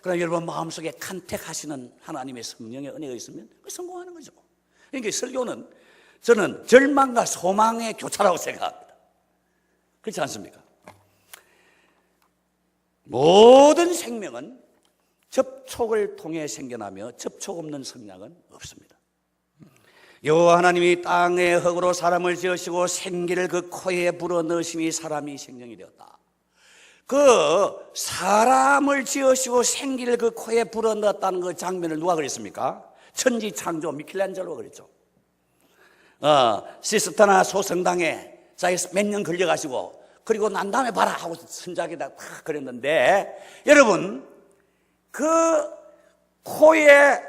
그러나 여러분 마음속에 간택하시는 하나님의 성령의 은혜가 있으면 성공하는 거죠. 그러니까 설교는 저는 절망과 소망의 교차라고 생각합니다. 그렇지 않습니까? 모든 생명은 접촉을 통해 생겨나며 접촉 없는 성량은 없습니다. 여호와 하나님이 땅의 흙으로 사람을 지으시고 생기를 그 코에 불어넣으시니 사람이 생명이 되었다. 그 사람을 지으시고 생기를 그 코에 불어넣었다는 그 장면을 누가 그랬습니까? 천지창조 미켈란젤로가 그랬죠. 시스타나 소성당에 자기가 몇 년 걸려가지고 그리고 난 다음에 봐라 하고 선작에다 탁 그랬는데 여러분 그 코에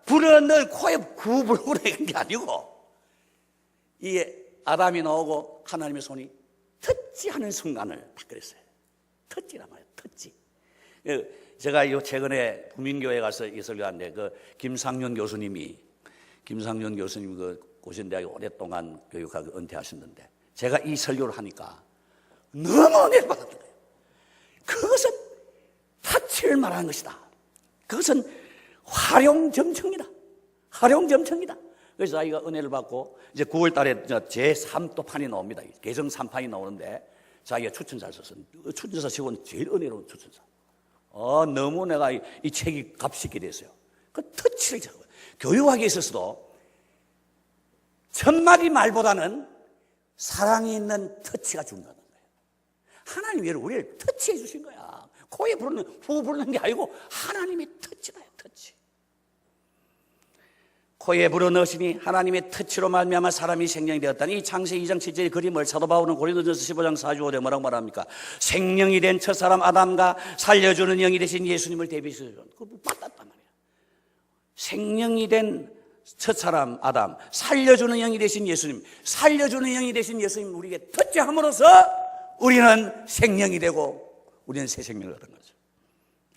불어넣은 코에 구불구를 한 게 아니고 이 아담이 나오고 하나님의 손이 터치하는 순간을 딱 그랬어요. 터치란 말이에요. 터치. 제가 요 최근에 부민교회 가서 설교하는데 그 김상윤 교수님이 그 고신대학에 오랫동안 교육하고 은퇴하셨는데 제가 이 설교를 하니까 너무 은혜를 받았던 거예요. 그것은 타치를 말하는 것이다. 그것은 활용점청이다. 활용점청이다. 그래서 자기가 은혜를 받고 이제 9월 달에 제3또 판이 나옵니다. 개정 3판이 나오는데 자기가 추천사를 썼어요. 추천사 치고는 제일 은혜로운 추천사. 너무 내가 이 책이 값있게 됐어요. 그 터치를 잡아요. 교육학에 있어서도 1000마디 말보다는 사랑이 있는 터치가 중요하다는 거예요. 하나님이 우리를 터치해 주신 거야. 코에 부르는 게 아니고 하나님의 터치다. 터치. 코에 불어넣으시니 하나님의 터치로 말미암아 사람이 생명이 되었다니. 이 창세기 2장 7절의 그림을 사도 바울은 고린도전서 15장 4절 5절에 뭐라고 말합니까? 생명이 된 첫사람 아담과 살려주는 영이 되신 예수님을 대비해서 그거 받았단 말이야. 생명이 된 첫사람 아담, 살려주는 영이 되신 예수님, 살려주는 영이 되신 예수님 우리에게 터치함으로써 우리는 생명이 되고 우리는 새 생명을 얻은 거죠.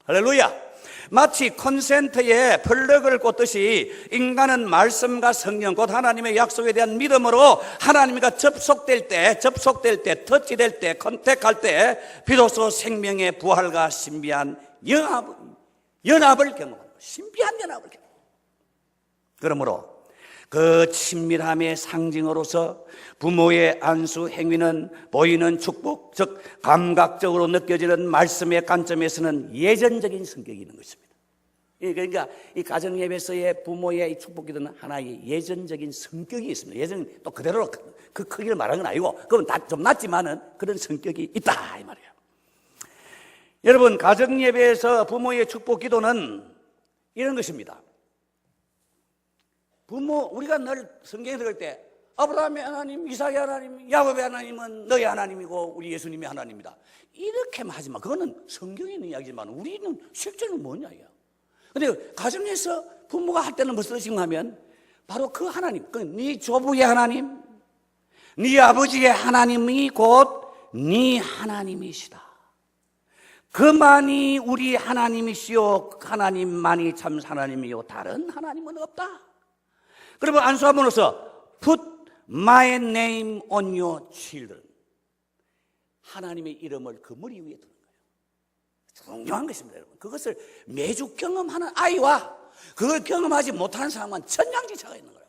할렐루야. 마치 콘센트에 플러그를 꽂듯이 인간은 말씀과 성령 곧 하나님의 약속에 대한 믿음으로 하나님과 접속될 때, 터치될 때, 컨택할 때 비로소 생명의 부활과 신비한 연합을 경험하는 거예요. 신비한 연합을 경험합니다. 그러므로 그 친밀함의 상징으로서 부모의 안수 행위는 보이는 축복, 즉 감각적으로 느껴지는 말씀의 관점에서는 예전적인 성격이 있는 것입니다. 그러니까 이 가정예배에서의 부모의 이 축복기도는 하나의 예전적인 성격이 있습니다. 예전 또 그대로 그 크기를 말하는 건 아니고 그건 다 좀 낮지만은 그런 성격이 있다 이 말이에요. 여러분, 가정예배에서 부모의 축복기도는 이런 것입니다. 우리가 늘 성경에 들을 때 아브라함의 하나님, 이삭의 하나님, 야곱의 하나님은 너의 하나님이고 우리 예수님의 하나님이다. 이렇게만 하지만 그거는 성경에 있는 이야기지만 우리는 실제는 뭐냐 이야. 근데 가정에서 부모가 할 때는 무슨 뜻인가 하면 바로 그 하나님, 네 조부의 하나님, 네 아버지의 하나님이 곧 네 하나님이시다. 그만이 우리 하나님이시오. 하나님만이 참 하나님이요. 다른 하나님은 없다. 그러면 안수함으로써 Put my name on your children. 하나님의 이름을 그 머리 위에 두는 거예요. 중요한 것입니다, 여러분. 그것을 매주 경험하는 아이와 그걸 경험하지 못하는 사람은 천양지차가 있는 거예요.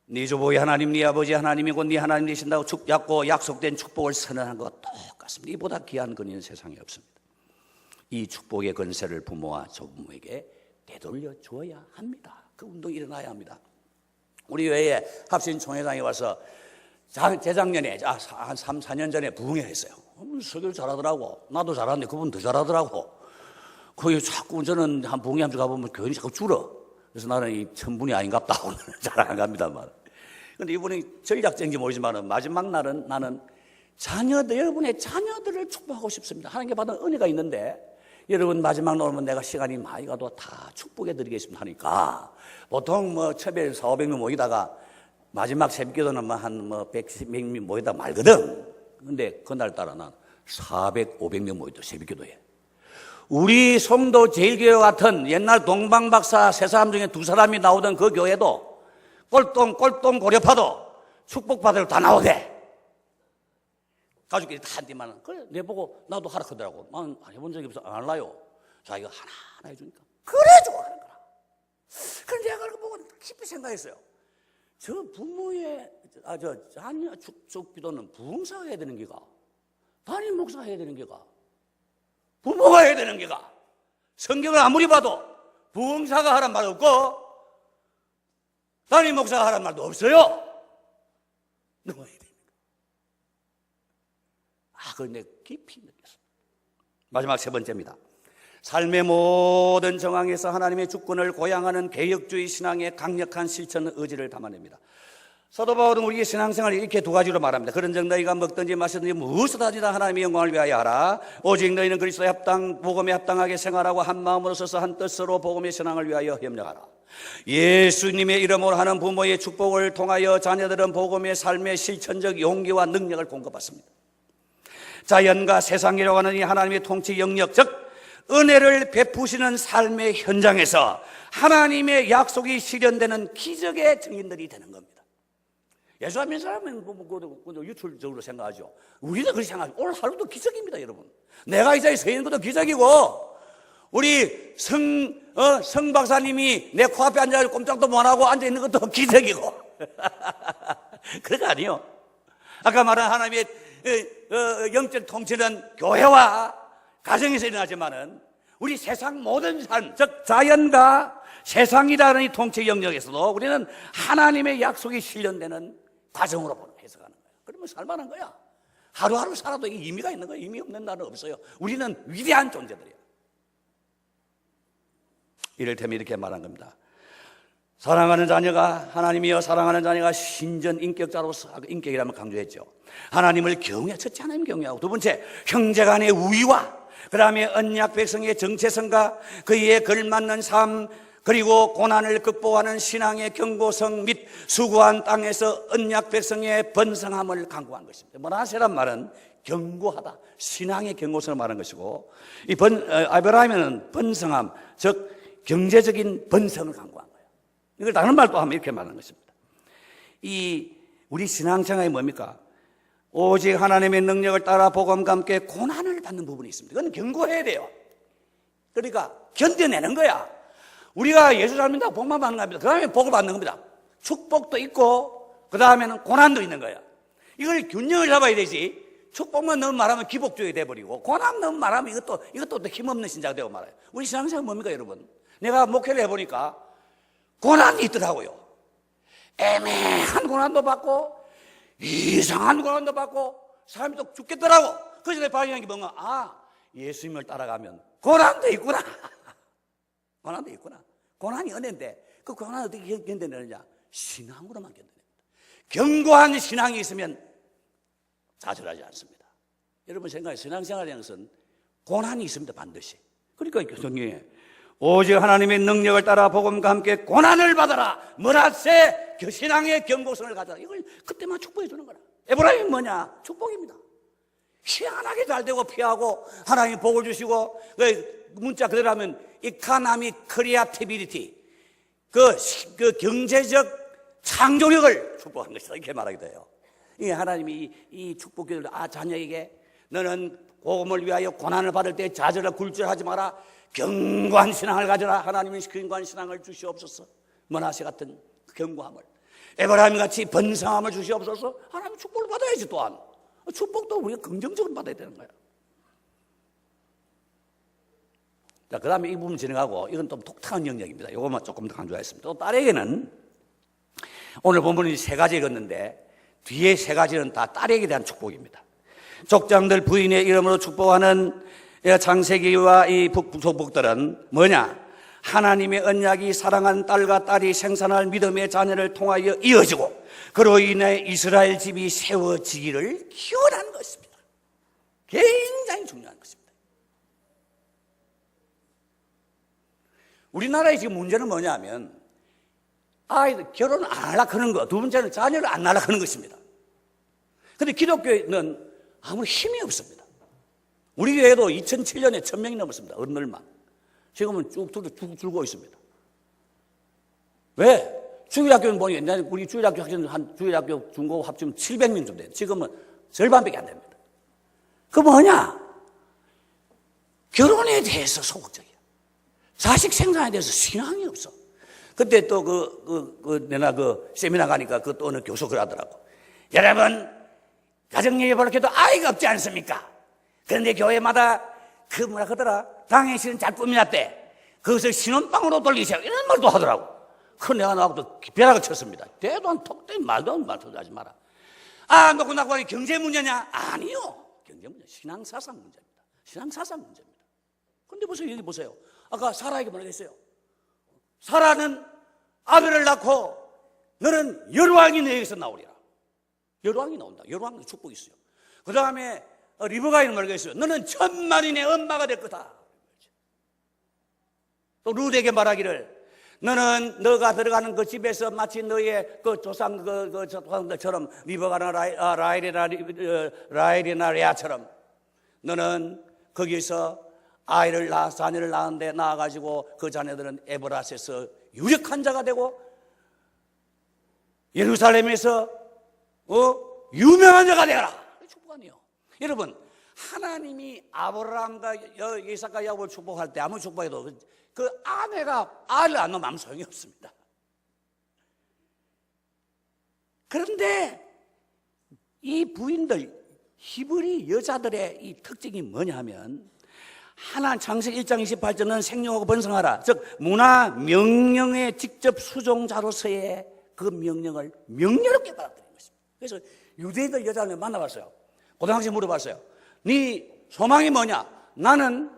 네 조부의 하나님, 네 아버지 하나님이고 네 하나님 되신다고 약속된 축복을 선언한 것 똑같습니다. 이보다 귀한 근인은 세상에 없습니다. 이 축복의 권세를 부모와 조부모에게 되돌려 주어야 합니다. 그 운동이 일어나야 합니다. 우리 외에 합신총회장에 와서 재작년에 한 3, 4년 전에 부흥회 했어요. 설교를 잘하더라고. 나도 잘하는데 그분 더 잘하더라고. 거기 자꾸 저는 한 부흥회 한번 가보면 교인이 자꾸 줄어. 그래서 나는 이 천분이 아닌갑다 하고 잘 안 갑니다만. 그런데 이분이 전략적인지 모르지만 마지막 날은 나는 여러분의 자녀들을 축복하고 싶습니다. 하나님께 받은 은혜가 있는데 여러분 마지막 날 오면 내가 시간이 많이 가도 다 축복해 드리겠습니다 하니까 보통 처음에 400명 모이다가 마지막 새벽기도는 한 100명 모이다 말거든. 근데 그날따라 난 400, 500명 모이다 새벽기도에. 우리 송도 제일교회 같은 옛날 동방박사 세 사람 중에 두 사람이 나오던 그 교회도 꼴똥 고려파도 축복받으러 다 나오대. 가족끼리 다 한디만 그래 내보고 나도 하라 그러더라고. 나는 안 해본 적이 없어. 안 할라요. 자기가 하나하나 해주니까 그래 좋아하는 거라. 그런데 내가 그걸 보고 깊이 생각했어요. 저 부모의 자녀 축복기도는 부흥사가 해야 되는 게가 담임 목사가 해야 되는 게가 부모가 해야 되는 게가 성경을 아무리 봐도 부흥사가 하란 말 없고 담임 목사가 하란 말도 없어요. 누가 해야 됩니까? 그걸 내가 깊이 느꼈습니다. 마지막 세 번째입니다. 삶의 모든 정황에서 하나님의 주권을 고양하는 개혁주의 신앙의 강력한 실천 의지를 담아냅니다. 사도 바울은 우리의 신앙생활을 이렇게 두 가지로 말합니다. 그런즉 너희가 먹든지 마시든지 무엇을 하지나 하나님의 영광을 위하여 하라. 오직 너희는 그리스도의 복음에 합당하게 생활하고 한 마음으로 서서 한 뜻으로 복음의 신앙을 위하여 협력하라. 예수님의 이름으로 하는 부모의 축복을 통하여 자녀들은 복음의 삶의 실천적 용기와 능력을 공급받습니다. 자연과 세상이라고 하는 이 하나님의 통치 영역, 즉 은혜를 베푸시는 삶의 현장에서 하나님의 약속이 실현되는 기적의 증인들이 되는 겁니다. 예수 안 믿는 사람은 유출적으로 생각하죠. 우리도 그렇게 생각하죠. 오늘 하루도 기적입니다, 여러분. 내가 이 자리에 서 있는 것도 기적이고 우리 성 박사님이 내 코앞에 앉아서 꼼짝도 못하고 앉아있는 것도 기적이고 그런 거 아니에요. 아까 말한 하나님의 영적 통치는 교회와 가정에서 일어나지만은 우리 세상 모든 삶, 즉 자연과 세상이라는 이 통치 영역에서도 우리는 하나님의 약속이 실현되는 과정으로 해석하는 거예요. 그러면 살만한 거야. 하루하루 살아도 이게 의미가 있는 거예요. 의미 없는 날은 없어요. 우리는 위대한 존재들이에요. 이를테면 이렇게 말한 겁니다. 사랑하는 자녀가 하나님이여 사랑하는 자녀가 신전 인격자로서 인격이라면 강조했죠. 하나님을 경외, 첫째 하나님 경외하고 두 번째 형제간의 우위와 그 다음에 언약 백성의 정체성과 그에 걸맞는 삶, 그리고 고난을 극복하는 신앙의 견고성 및 수고한 땅에서 언약 백성의 번성함을 강구한 것입니다. 모나세란 말은 견고하다, 신앙의 견고성을 말하는 것이고, 아브라함에는 번성함, 즉 경제적인 번성을 강구한 거예요. 이걸 다른 말도 하면 이렇게 말하는 것입니다. 우리 신앙생활이 뭡니까? 오직 하나님의 능력을 따라 복음과 함께 고난을 받는 부분이 있습니다. 그건 견고해야 돼요. 그러니까 견뎌내는 거야. 우리가 예수 잘 믿는다고 복만 받는 겁니다. 그 다음에 복을 받는 겁니다. 축복도 있고 그 다음에는 고난도 있는 거야. 이걸 균형을 잡아야 되지. 축복만 너무 말하면 기복주의 돼버리고, 고난 너무 말하면 이것도 또 힘없는 신자가 되고 말아요. 우리 신앙생활 뭡니까, 여러분? 내가 목회를 해보니까 고난이 있더라고요. 애매한 고난도 받고 이상한 고난도 받고 사람이 또 죽겠더라고. 그래서 내가 발견한 게 뭔가, 예수님을 따라가면 고난도 있구나. 고난도 있구나. 고난이 은혜인데 그 고난을 어떻게 견뎌내느냐? 신앙으로만 견뎌냅니다. 견고한 신앙이 있으면 좌절하지 않습니다. 여러분 생각해, 신앙생활이라는 것은 고난이 있습니다, 반드시. 그러니까 성경에 오직 하나님의 능력을 따라 복음과 함께 고난을 받아라. 뭐라세? 신앙의 견고성을 가져라. 이걸 그때만 축복해 주는 거라. 에브라임이 뭐냐? 축복입니다. 희한하게 잘 되고 피하고 하나님이 복을 주시고, 문자 그대로 하면 이카나미 크리아티비리티, 그 경제적 창조력을 축복하는 것이다, 이렇게 말하게 돼요. 이 하나님이 이 축복기를 자녀에게 너는 복음을 위하여 고난을 받을 때 좌절과 굴절하지 마라. 견고한 신앙을 가져라. 하나님은 견고한 신앙을 주시옵소서. 머나세 같은 견고함을, 에브라임 같이 번성함을 주시옵소서. 하나님 축복을 받아야지. 또한 축복도 우리가 긍정적으로 받아야 되는 거예요. 자, 그 다음에 이 부분 진행하고, 이건 좀 독특한 영역입니다. 이것만 조금 더 강조하겠습니다. 또 딸에게는, 오늘 본문이 세 가지 읽었는데 뒤에 세 가지는 다 딸에게 대한 축복입니다. 족장들 부인의 이름으로 축복하는 창세기와 이 축복들은 뭐냐? 하나님의 언약이 사랑하는 딸과 딸이 생산할 믿음의 자녀를 통하여 이어지고, 그로 인해 이스라엘 집이 세워지기를 기원하는 것입니다. 굉장히 중요한 것입니다. 우리나라의 지금 문제는 뭐냐면, 아이들 결혼을 안 하려고 하는 거, 두 번째는 자녀를 안 낳으려고 하는 것입니다. 그런데 기독교는 아무리 힘이 없습니다. 우리 교회도 2007년에 1000명이 넘었습니다. 어른들만. 지금은 쭉 줄고 있습니다. 왜? 주일학교는 보니 옛날에 우리 주일학교 학생 주일학교 중고 합치면 700명 정도 돼요. 지금은 절반밖에 안 됩니다. 그 뭐냐? 결혼에 대해서 소극적이야. 자식 생산에 대해서 신앙이 없어. 그때 또 내가 세미나 가니까 또 어느 교수 그러더라고. 여러분, 가정예배 벌켜도 아이가 없지 않습니까? 그런데 교회마다 뭐라 하더라? 당신은 잘 꾸며놨대. 그것을 신혼방으로 돌리세요. 이런 말도 하더라고. 그 내가 나하고 또 벼락을 쳤습니다. 대도 안 톡대 말도 안 하지 마라. 놓고 나고 하니 경제 문제냐? 아니요. 경제 문제, 신앙사상 문제입니다. 신앙사상 문제입니다. 그런데 보세요, 여기 보세요. 아까 사라에게 뭐라 했어요? 사라는 아들을 낳고 너는 열왕이 너에게서 나오리라. 열왕이 나온다. 열왕의 축복이 있어요. 그 다음에 리브가이는 뭐라고 했어요? 너는 천만인의 엄마가 될 거다. 또 룻에게 말하기를 너는 너가 들어가는 그 집에서 마치 너의 그 조상 조상들처럼 리브가나 라헬이나 레아처럼 너는 거기서 아이를 자녀를 낳았는데 낳아가지고 그 자녀들은 에브라스에서 유력한 자가 되고 예루살렘에서 유명한 자가 되어라. 축복 아니에요. 여러분, 하나님이 아브라함과 이삭과 야곱을 축복할 때 아무 축복해도 그 아내가 아이를 안 낳으면 아무 소용이 없습니다. 그런데 이 부인들, 히브리 여자들의 이 특징이 뭐냐 하면, 하나님 창세기 1장 28절은 생명하고 번성하라. 즉 문화 명령의 직접 수종자로서의 그 명령을 명예롭게 받아들인 것입니다. 그래서 유대인들 여자를 만나봤어요. 고등학생 물어봤어요. 네 소망이 뭐냐? 나는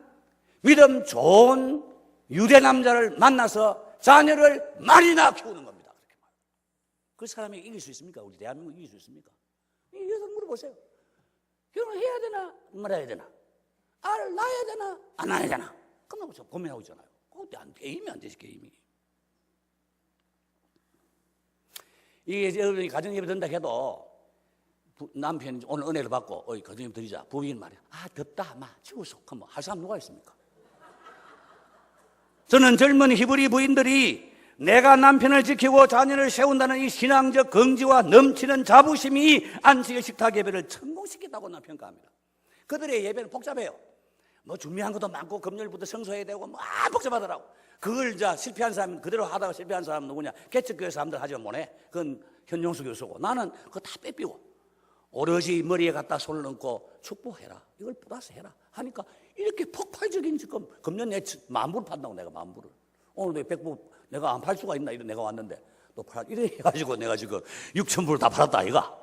믿음 좋은 유대 남자를 만나서 자녀를 많이 낳아 키우는 겁니다. 그렇게 말해요. 그 사람이 이길 수 있습니까? 우리 대한민국 이길 수 있습니까? 이 여자 물어보세요. 결혼해야 되나 말아야 되나? 알을 낳아야 되나 안 낳아야 되나? 그럼 고민하고 있잖아요. 그것도 게임이 안 되지, 게임이. 이게 여러분이 가정예배 든다 해도 남편이 오늘 은혜를 받고 가정예배 드리자. 부인은 말이야. 덥다. 치우소. 그럼 할 사람 누가 있습니까? 저는 젊은 히브리 부인들이 내가 남편을 지키고 자녀를 세운다는 이 신앙적 긍지와 넘치는 자부심이 안식일 식탁 예배를 성공시켰다고 평가합니다. 그들의 예배는 복잡해요. 준비한 것도 많고 금요일부터 성소해야 되고 복잡하더라고. 그걸 이제 실패한 사람, 그대로 하다가 실패한 사람은 누구냐? 개척교회 사람들 하지만 뭐네? 그건 현용수 교수고. 나는 그거 다 빼삐고 오롯이 머리에 갖다 손을 얹고 축복해라. 이걸 플러스 해라. 하니까 이렇게 폭발적인 지금 금년 내 만불 판다고 내가 만불을. 오늘도 100불 내가 안 팔 수가 있나? 이래 내가 왔는데 또 이래 해가지고 내가 지금 6,000불 다 팔았다 아이가.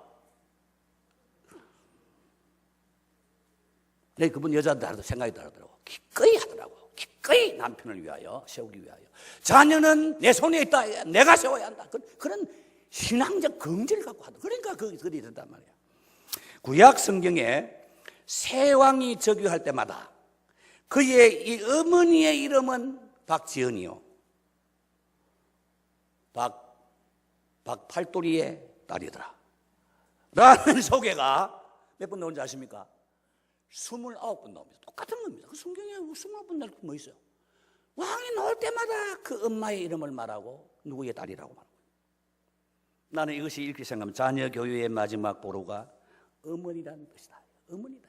내 그분 여자한테 생각이 다르더라고. 기꺼이 하더라고. 기꺼이 남편을 위하여 세우기 위하여. 자녀는 내 손에 있다. 내가 세워야 한다. 그런 신앙적 긍지를 갖고 하다. 그러니까 그들이 된단 말이야. 구약 성경에 새 왕이 즉위할 때마다 그의 이 어머니의 이름은 박지연이요. 박팔돌이의 딸이더라. 라는 소개가 몇 번 나온지 아십니까? 29번 나옵니다. 똑같은 겁니다. 그 성경에 29번 나올 게 뭐 있어요? 왕이 나올 때마다 그 엄마의 이름을 말하고 누구의 딸이라고 말하고. 나는 이것이 이렇게 생각하면 자녀 교육의 마지막 보루가 어머니라는 것이다. 어머니다.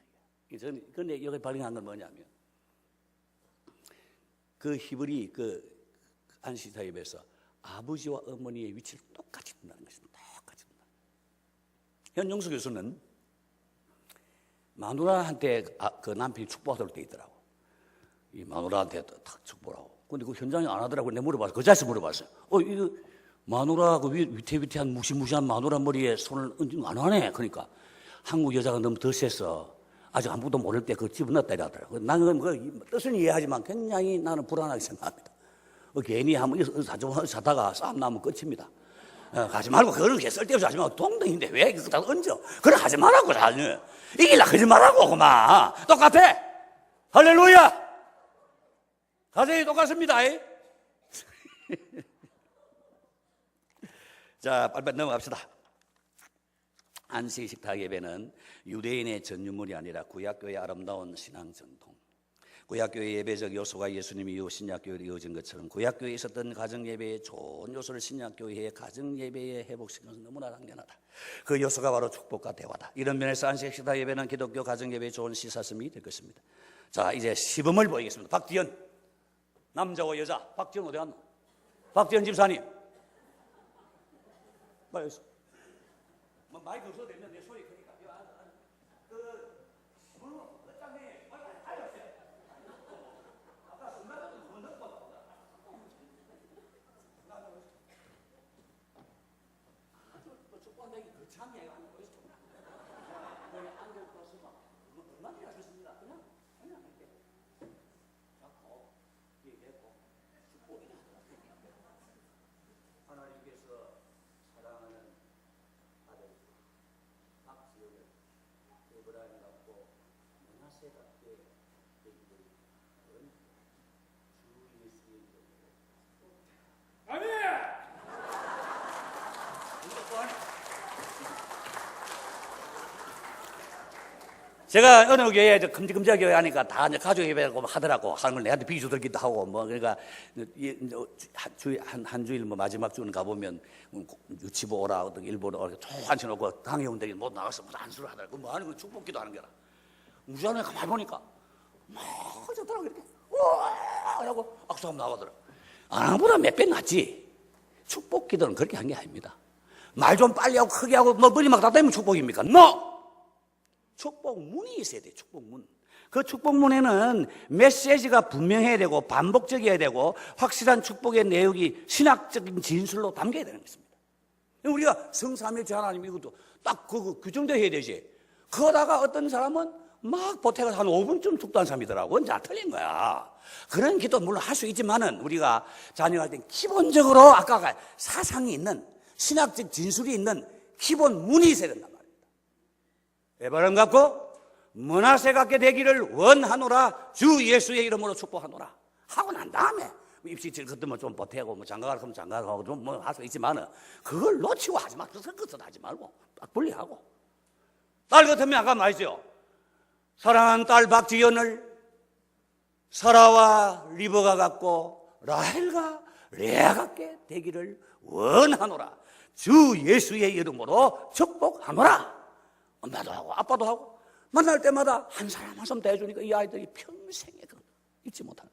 저는 근데 여기 발견한 건 뭐냐면 그 히브리 그 안식일 예배에서 아버지와 어머니의 위치를 똑같이 둔다는 것입니다. 똑같이 둔다. 현용수 교수는 마누라한테 그 남편이 축복하도록 돼 있더라고. 이 마누라한테 딱 축복하고. 근데 그 현장에 안 하더라고. 내가 물어봤어. 그 자리에서 물어봤어요. 이거 마누라 그 위태위태한 무시무시한 마누라 머리에 손을 얹은 거 안 하네. 그러니까 한국 여자가 너무 더 세서 아직 아무도 모를 때 그걸 집어넣었다 이러더라고. 나는 그 뜻은 이해하지만 굉장히 나는 불안하게 생각합니다. 괜히 한번 사다가 싸움 나면 끝입니다. 가지 말고 그걸 쓸데없이 하지 말고 동등인데 왜 그거 다 얹어? 그래 하지 말라고 자녀. 이길라 그러지 말라고 그만. 똑같아. 할렐루야. 가정이 똑같습니다. 자, 빨리빨리 넘어갑시다. 안식일 식탁 예배는 유대인의 전유물이 아니라 구약교회의 아름다운 신앙 전통. 구약교회 예배적 요소가 예수님이 이후 신약교회로 이어진 것처럼 구약교회에 있었던 가정예배의 좋은 요소를 신약교회의 가정예배에 회복시키는 것은 너무나 당연하다. 그 요소가 바로 축복과 대화다. 이런 면에서 안식일 식탁 예배는 기독교 가정예배의 좋은 시사점이 될 것입니다. 자, 이제 시범을 보이겠습니다. 박지연, 남자와 여자. 박지연 어디 갔나? 박지연 집사님. 빨리 오세요. 마이크 없어도 되면 내 소리 크니까. 하나님께서 사랑하는 아들 박지연을 에브라임 같고 므낫세 같게 되기를 주 예수의 이름으로 아멘. 제가 어느 교회에 큼직큼직하게 교회 하니까 다 이제 가족 예배라고 하더라고. 하는 걸 내한테 비주 들기도 하고 그러니까 한 주일 마지막 주는 가보면 유치부 오라 어떤 일본어 오라 앉혀놓고 강의원들이 못 나가서 안수를 하더라고. 뭐 하는 거 축복기도 하는 거라. 무시하는 가만히 보니까 막 좋더라고. 이렇게 우와 하고 악수하면 나가더라. 안 하보다 몇 배 낫지. 축복기도는 그렇게 한 게 아닙니다. 말 좀 빨리 하고 크게 하고 머리 막 닫다면 축복입니까? No! 축복문이 있어야 돼. 축복문. 그 축복문에는 메시지가 분명해야 되고 반복적이어야 되고 확실한 축복의 내용이 신학적인 진술로 담겨야 되는 것입니다. 우리가 성삼일체 하나님 이것도 딱 그 규정되어야 해야 되지. 그러다가 어떤 사람은 막 보태가 한 5분쯤 축도한 사람이더라고. 그건 다 틀린 거야. 그런 기도 물론 할 수 있지만은 우리가 자녀할 땐 기본적으로 아까 사상이 있는 신학적 진술이 있는 기본 문이 있어야 된단 말이에요. 에바람 갖고 므낫세 같게 되기를 원하노라 주 예수의 이름으로 축복하노라 하고 난 다음에 입시 질것들면 좀 보태고 뭐 장가갈 거면 장가가고 좀 뭐 할 수 있지만은 그걸 놓치고 하지 마. 그것은 하지 말고 딱 분리하고. 딸 같으면 아까 말이죠. 사랑하는 딸 박지연을 사라와 리버가 같고 라헬과 레아 같게 되기를 원하노라. 주 예수의 이름으로 축복하노라. 엄마도 하고 아빠도 하고 만날 때마다 한 사람 한 사람 대해주니까 이 아이들이 평생에 그 잊지 못하는.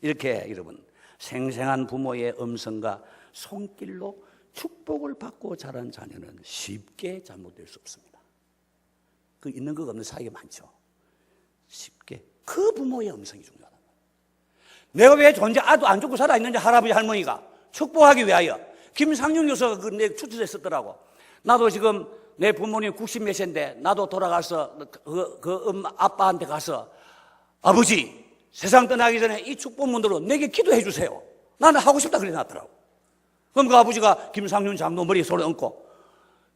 이렇게 여러분 생생한 부모의 음성과 손길로 축복을 받고 자란 자녀는 쉽게 잘못될 수 없습니다. 그 있는 것 없는 사이가 많죠. 쉽게 그 부모의 음성이 중요하다. 내가 왜 아도 안 죽고 살아있는지 할아버지 할머니가 축복하기 위하여 김상윤 교수가 내 추천에 썼더라고. 나도 지금 내 부모님 90몇인데 나도 돌아가서 아빠한테 가서 아버지 세상 떠나기 전에 이 축복문으로 내게 기도해 주세요. 나는 하고 싶다 그래 놨더라고. 그럼 그 아버지가 김상윤 장로 머리에 손을 얹고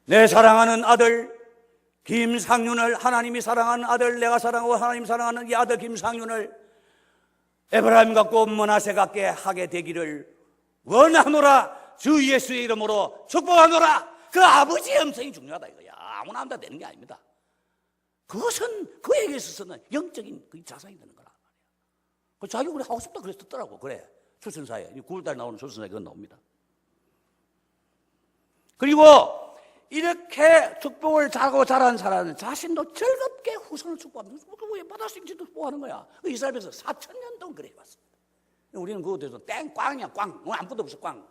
내 사랑하는 아들 김상윤을 하나님이 사랑하는 아들 내가 사랑하고 하나님 사랑하는 이 아들 김상윤을 에브라임 같고 머나세 같게 하게 되기를 원하노라. 주 예수의 이름으로 축복하노라. 그 아버지의 음성이 중요하다 이거야. 아무나 한다 되는 게 아닙니다. 그것은 그에게 있어서는 영적인 그 자산이 되는 거라. 그 자기가 그래 하고 싶다 그랬었더라고. 그래 출생사에 9월달 나오는 출생사에 그건 나옵니다. 그리고 이렇게 축복을 자고 자란 사람은 자신도 즐겁게 후손을 축복합니다. 왜 받을 수 있지도 축복하는 거야. 이스라엘에서 4,000년 동안 그래 왔습니다. 우리는 그것에 대해서 땡 꽝이야 꽝. 아무것도 없어 꽝.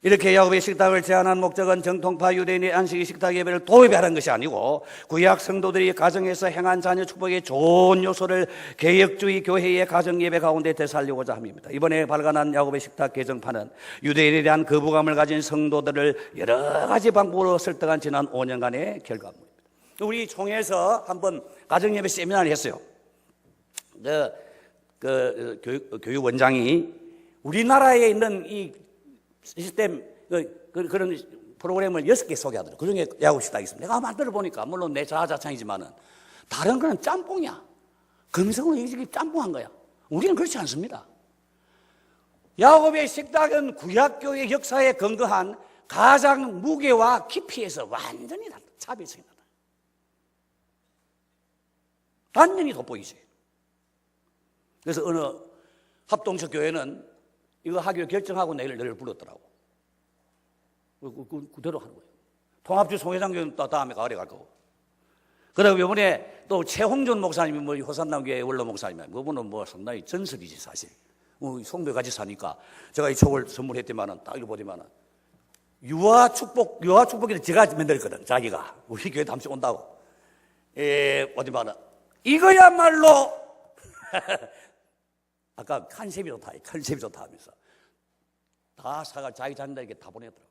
이렇게 야곱의 식탁을 제안한 목적은 정통파 유대인의 안식일 식탁 예배를 도입하는 것이 아니고 구약 성도들이 가정에서 행한 자녀 축복의 좋은 요소를 개혁주의 교회의 가정 예배 가운데 되살리고자 함입니다. 이번에 발간한 야곱의 식탁 개정판은 유대인에 대한 거부감을 가진 성도들을 여러 가지 방법으로 설득한 지난 5년간의 결과물입니다. 우리 총회에서 한번 가정 예배 세미나를 했어요. 교육원장이 우리나라에 있는 이 시스템 그런 프로그램을 6개 소개하더라고요. 그중에 야곱 식탁이 있습니다. 내가 만들어 보니까 물론 내 자아자찬이지만은 다른 거는 짬뽕이야. 금성으로 이렇게 짬뽕한 거야. 우리는 그렇지 않습니다. 야곱의 식탁은 구약교회 역사에 근거한 가장 무게와 깊이에서 완전히 차별성이 나다. 완전히 돋보이지. 그래서 어느 합동적 교회는 이거 하기로 결정하고 내일 불렀더라고. 그대로 하는 거예요. 통합주 송회장교회는 또 다음에 가을에 갈 거고. 그다음에 이번에 또 최홍준 목사님이 뭐 호산남교회 원로 목사님이야. 그분은 뭐 상당히 전설이지 사실. 송도에 같이 사니까 제가 이 책을 선물했지만은 딱 이거 보지만은 유아 축복이 제가 만들었거든. 자기가 우리 교회 다음주에 온다고. 어디만은 이거야말로 아까 컨셉이 좋다 하면서 다 사가 자기 자녀들에게 다 보내더라고.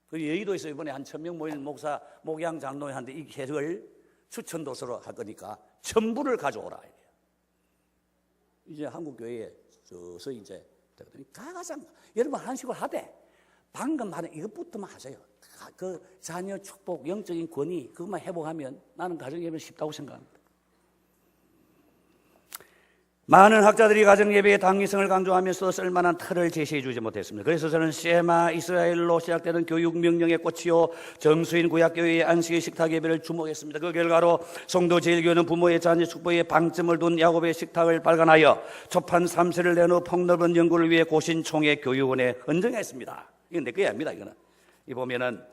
그 여의도에서 이번에 한 1,000명 모이는 목양 장로한테 이 책을 추천도서로 할 거니까 전부를 가져오라. 이제 한국 교회에 서서 이제 가가장 여러분 한식을 하되 방금 말한 이것부터만 하세요. 그 자녀 축복, 영적인 권위 그것만 회복하면 나는 가정예배는 쉽다고 생각합니다. 많은 학자들이 가정예배의 당위성을 강조하면서 쓸만한 틀을 제시해 주지 못했습니다. 그래서 저는 셰마 이스라엘로 시작되는 교육명령의 꽃이요 정수인 구약교회의 안식일 식탁예배를 주목했습니다. 그 결과로 성도제일교회는 부모의 자녀 축복에 방점을 둔 야곱의 식탁을 발간하여 초판 3세를 내놓은 폭넓은 연구를 위해 고신총회 교육원에 헌정했습니다. 이건 내 거야 아닙니다. 이거는 이 보면은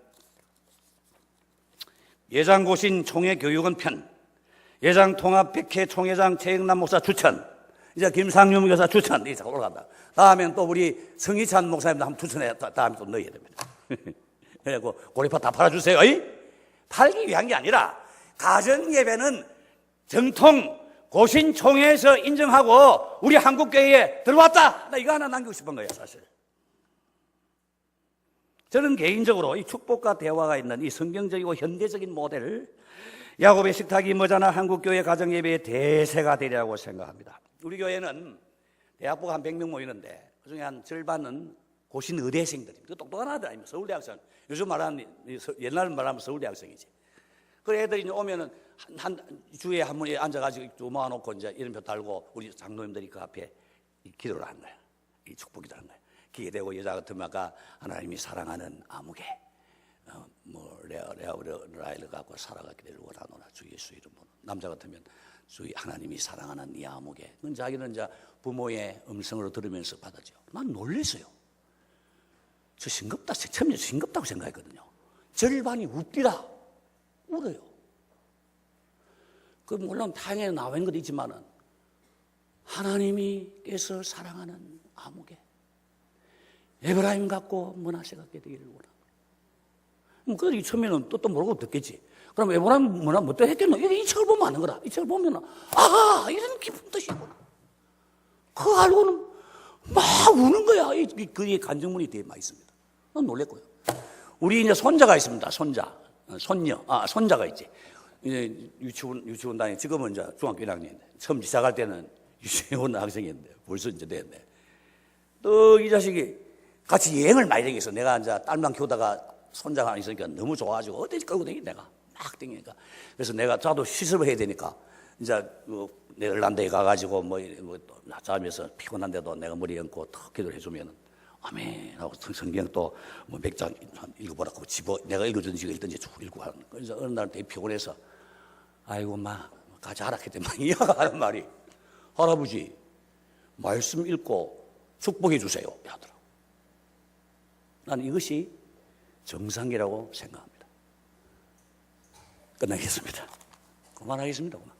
예장고신총회 교육원 편, 예장통합백회 총회장 최영남 목사 추천, 이제 김상윤 교사 추천, 이제 올라간다. 다음엔 또 우리 성희찬 목사님도 한번 추천해, 다음에 또 넣어야 됩니다. 그래갖고, 고리파 다 팔아주세요. 팔기 위한 게 아니라, 가정예배는 정통 고신총회에서 인정하고, 우리 한국교회에 들어왔다! 나 이거 하나 남기고 싶은 거예요, 사실. 저는 개인적으로 이 축복과 대화가 있는 이 성경적이고 현대적인 모델을 야곱의 식탁이 머지않아 한국교회 가정예배의 대세가 되리라고 생각합니다. 우리 교회는 대학부가 한 100명 모이는데 그중에 한 절반은 고신 의대생들입니다. 똑똑한 아들 아닙니까? 서울대학생. 요즘 말하는, 옛날 말하면 서울대학생이지. 그 애들이 오면은 주에 한 번에 앉아가지고 좀 모아놓고 이제 이름표 달고 우리 장로님들이 그 앞에 이 기도를 한 거야. 이 축복 기도를 한 거야. 기대되고 여자 같으면 아까 하나님이 사랑하는 아무개, 레아를 갖고 살아가기를 원하노라 주 예수 이름으로. 남자 같으면 주 하나님이 사랑하는 이 아무개. 그건 자기는 이제 부모의 음성으로 들으면서 받았죠. 난 놀랐어요. 저 싱겁다, 처음에 싱겁다고 생각했거든요. 절반이 웃디라, 울어요. 그 물론 당연히 나와 있는 것도 있지만은 하나님이께서 사랑하는 아무개, 에브라임 같고 므낫세 같게 되기를 원합니다. 그 처음에는 또 모르고 듣겠지. 그럼 에브라임 므낫세 뭐 했겠노? 이 책을 보면 아는 거라. 이 책을 보면은 이런 깊은 뜻이구나. 그거 알고는 막 우는 거야. 그의 간증문이 되어 있습니다. 난 놀랬고요. 우리 이제 손자가 있습니다. 손자가 있지. 이제 유치원 다니 지금은 이제 중학교 1학년인데 처음 시작할 때는 유치원 학생이었는데 벌써 이제 됐네. 또 이 자식이 같이 여행을 많이 다녔어. 내가 이제 딸만 키우다가 손자가 안 있으니까 너무 좋아가지고 어디 끌고 다니 내가 막 다니니까. 그래서 내가 저도 시습을 해야 되니까 이제 네덜란드에 가가지고 또 낮잠에서 피곤한데도 내가 머리 얹고 탁 기도를 해주면은 아멘 하고 성경 또 몇 장 읽어보라고 내가 읽어주든지 읽든지 쭉 읽고 하는. 그래서 어느 날 되게 피곤해서 아이고 마 같이 하라 했더니 이야가 하는 말이 할아버지 말씀 읽고 축복해 주세요 하더라고. 나는 이것이 정상이라고 생각합니다. 끝나겠습니다. 그만하겠습니다. 그만.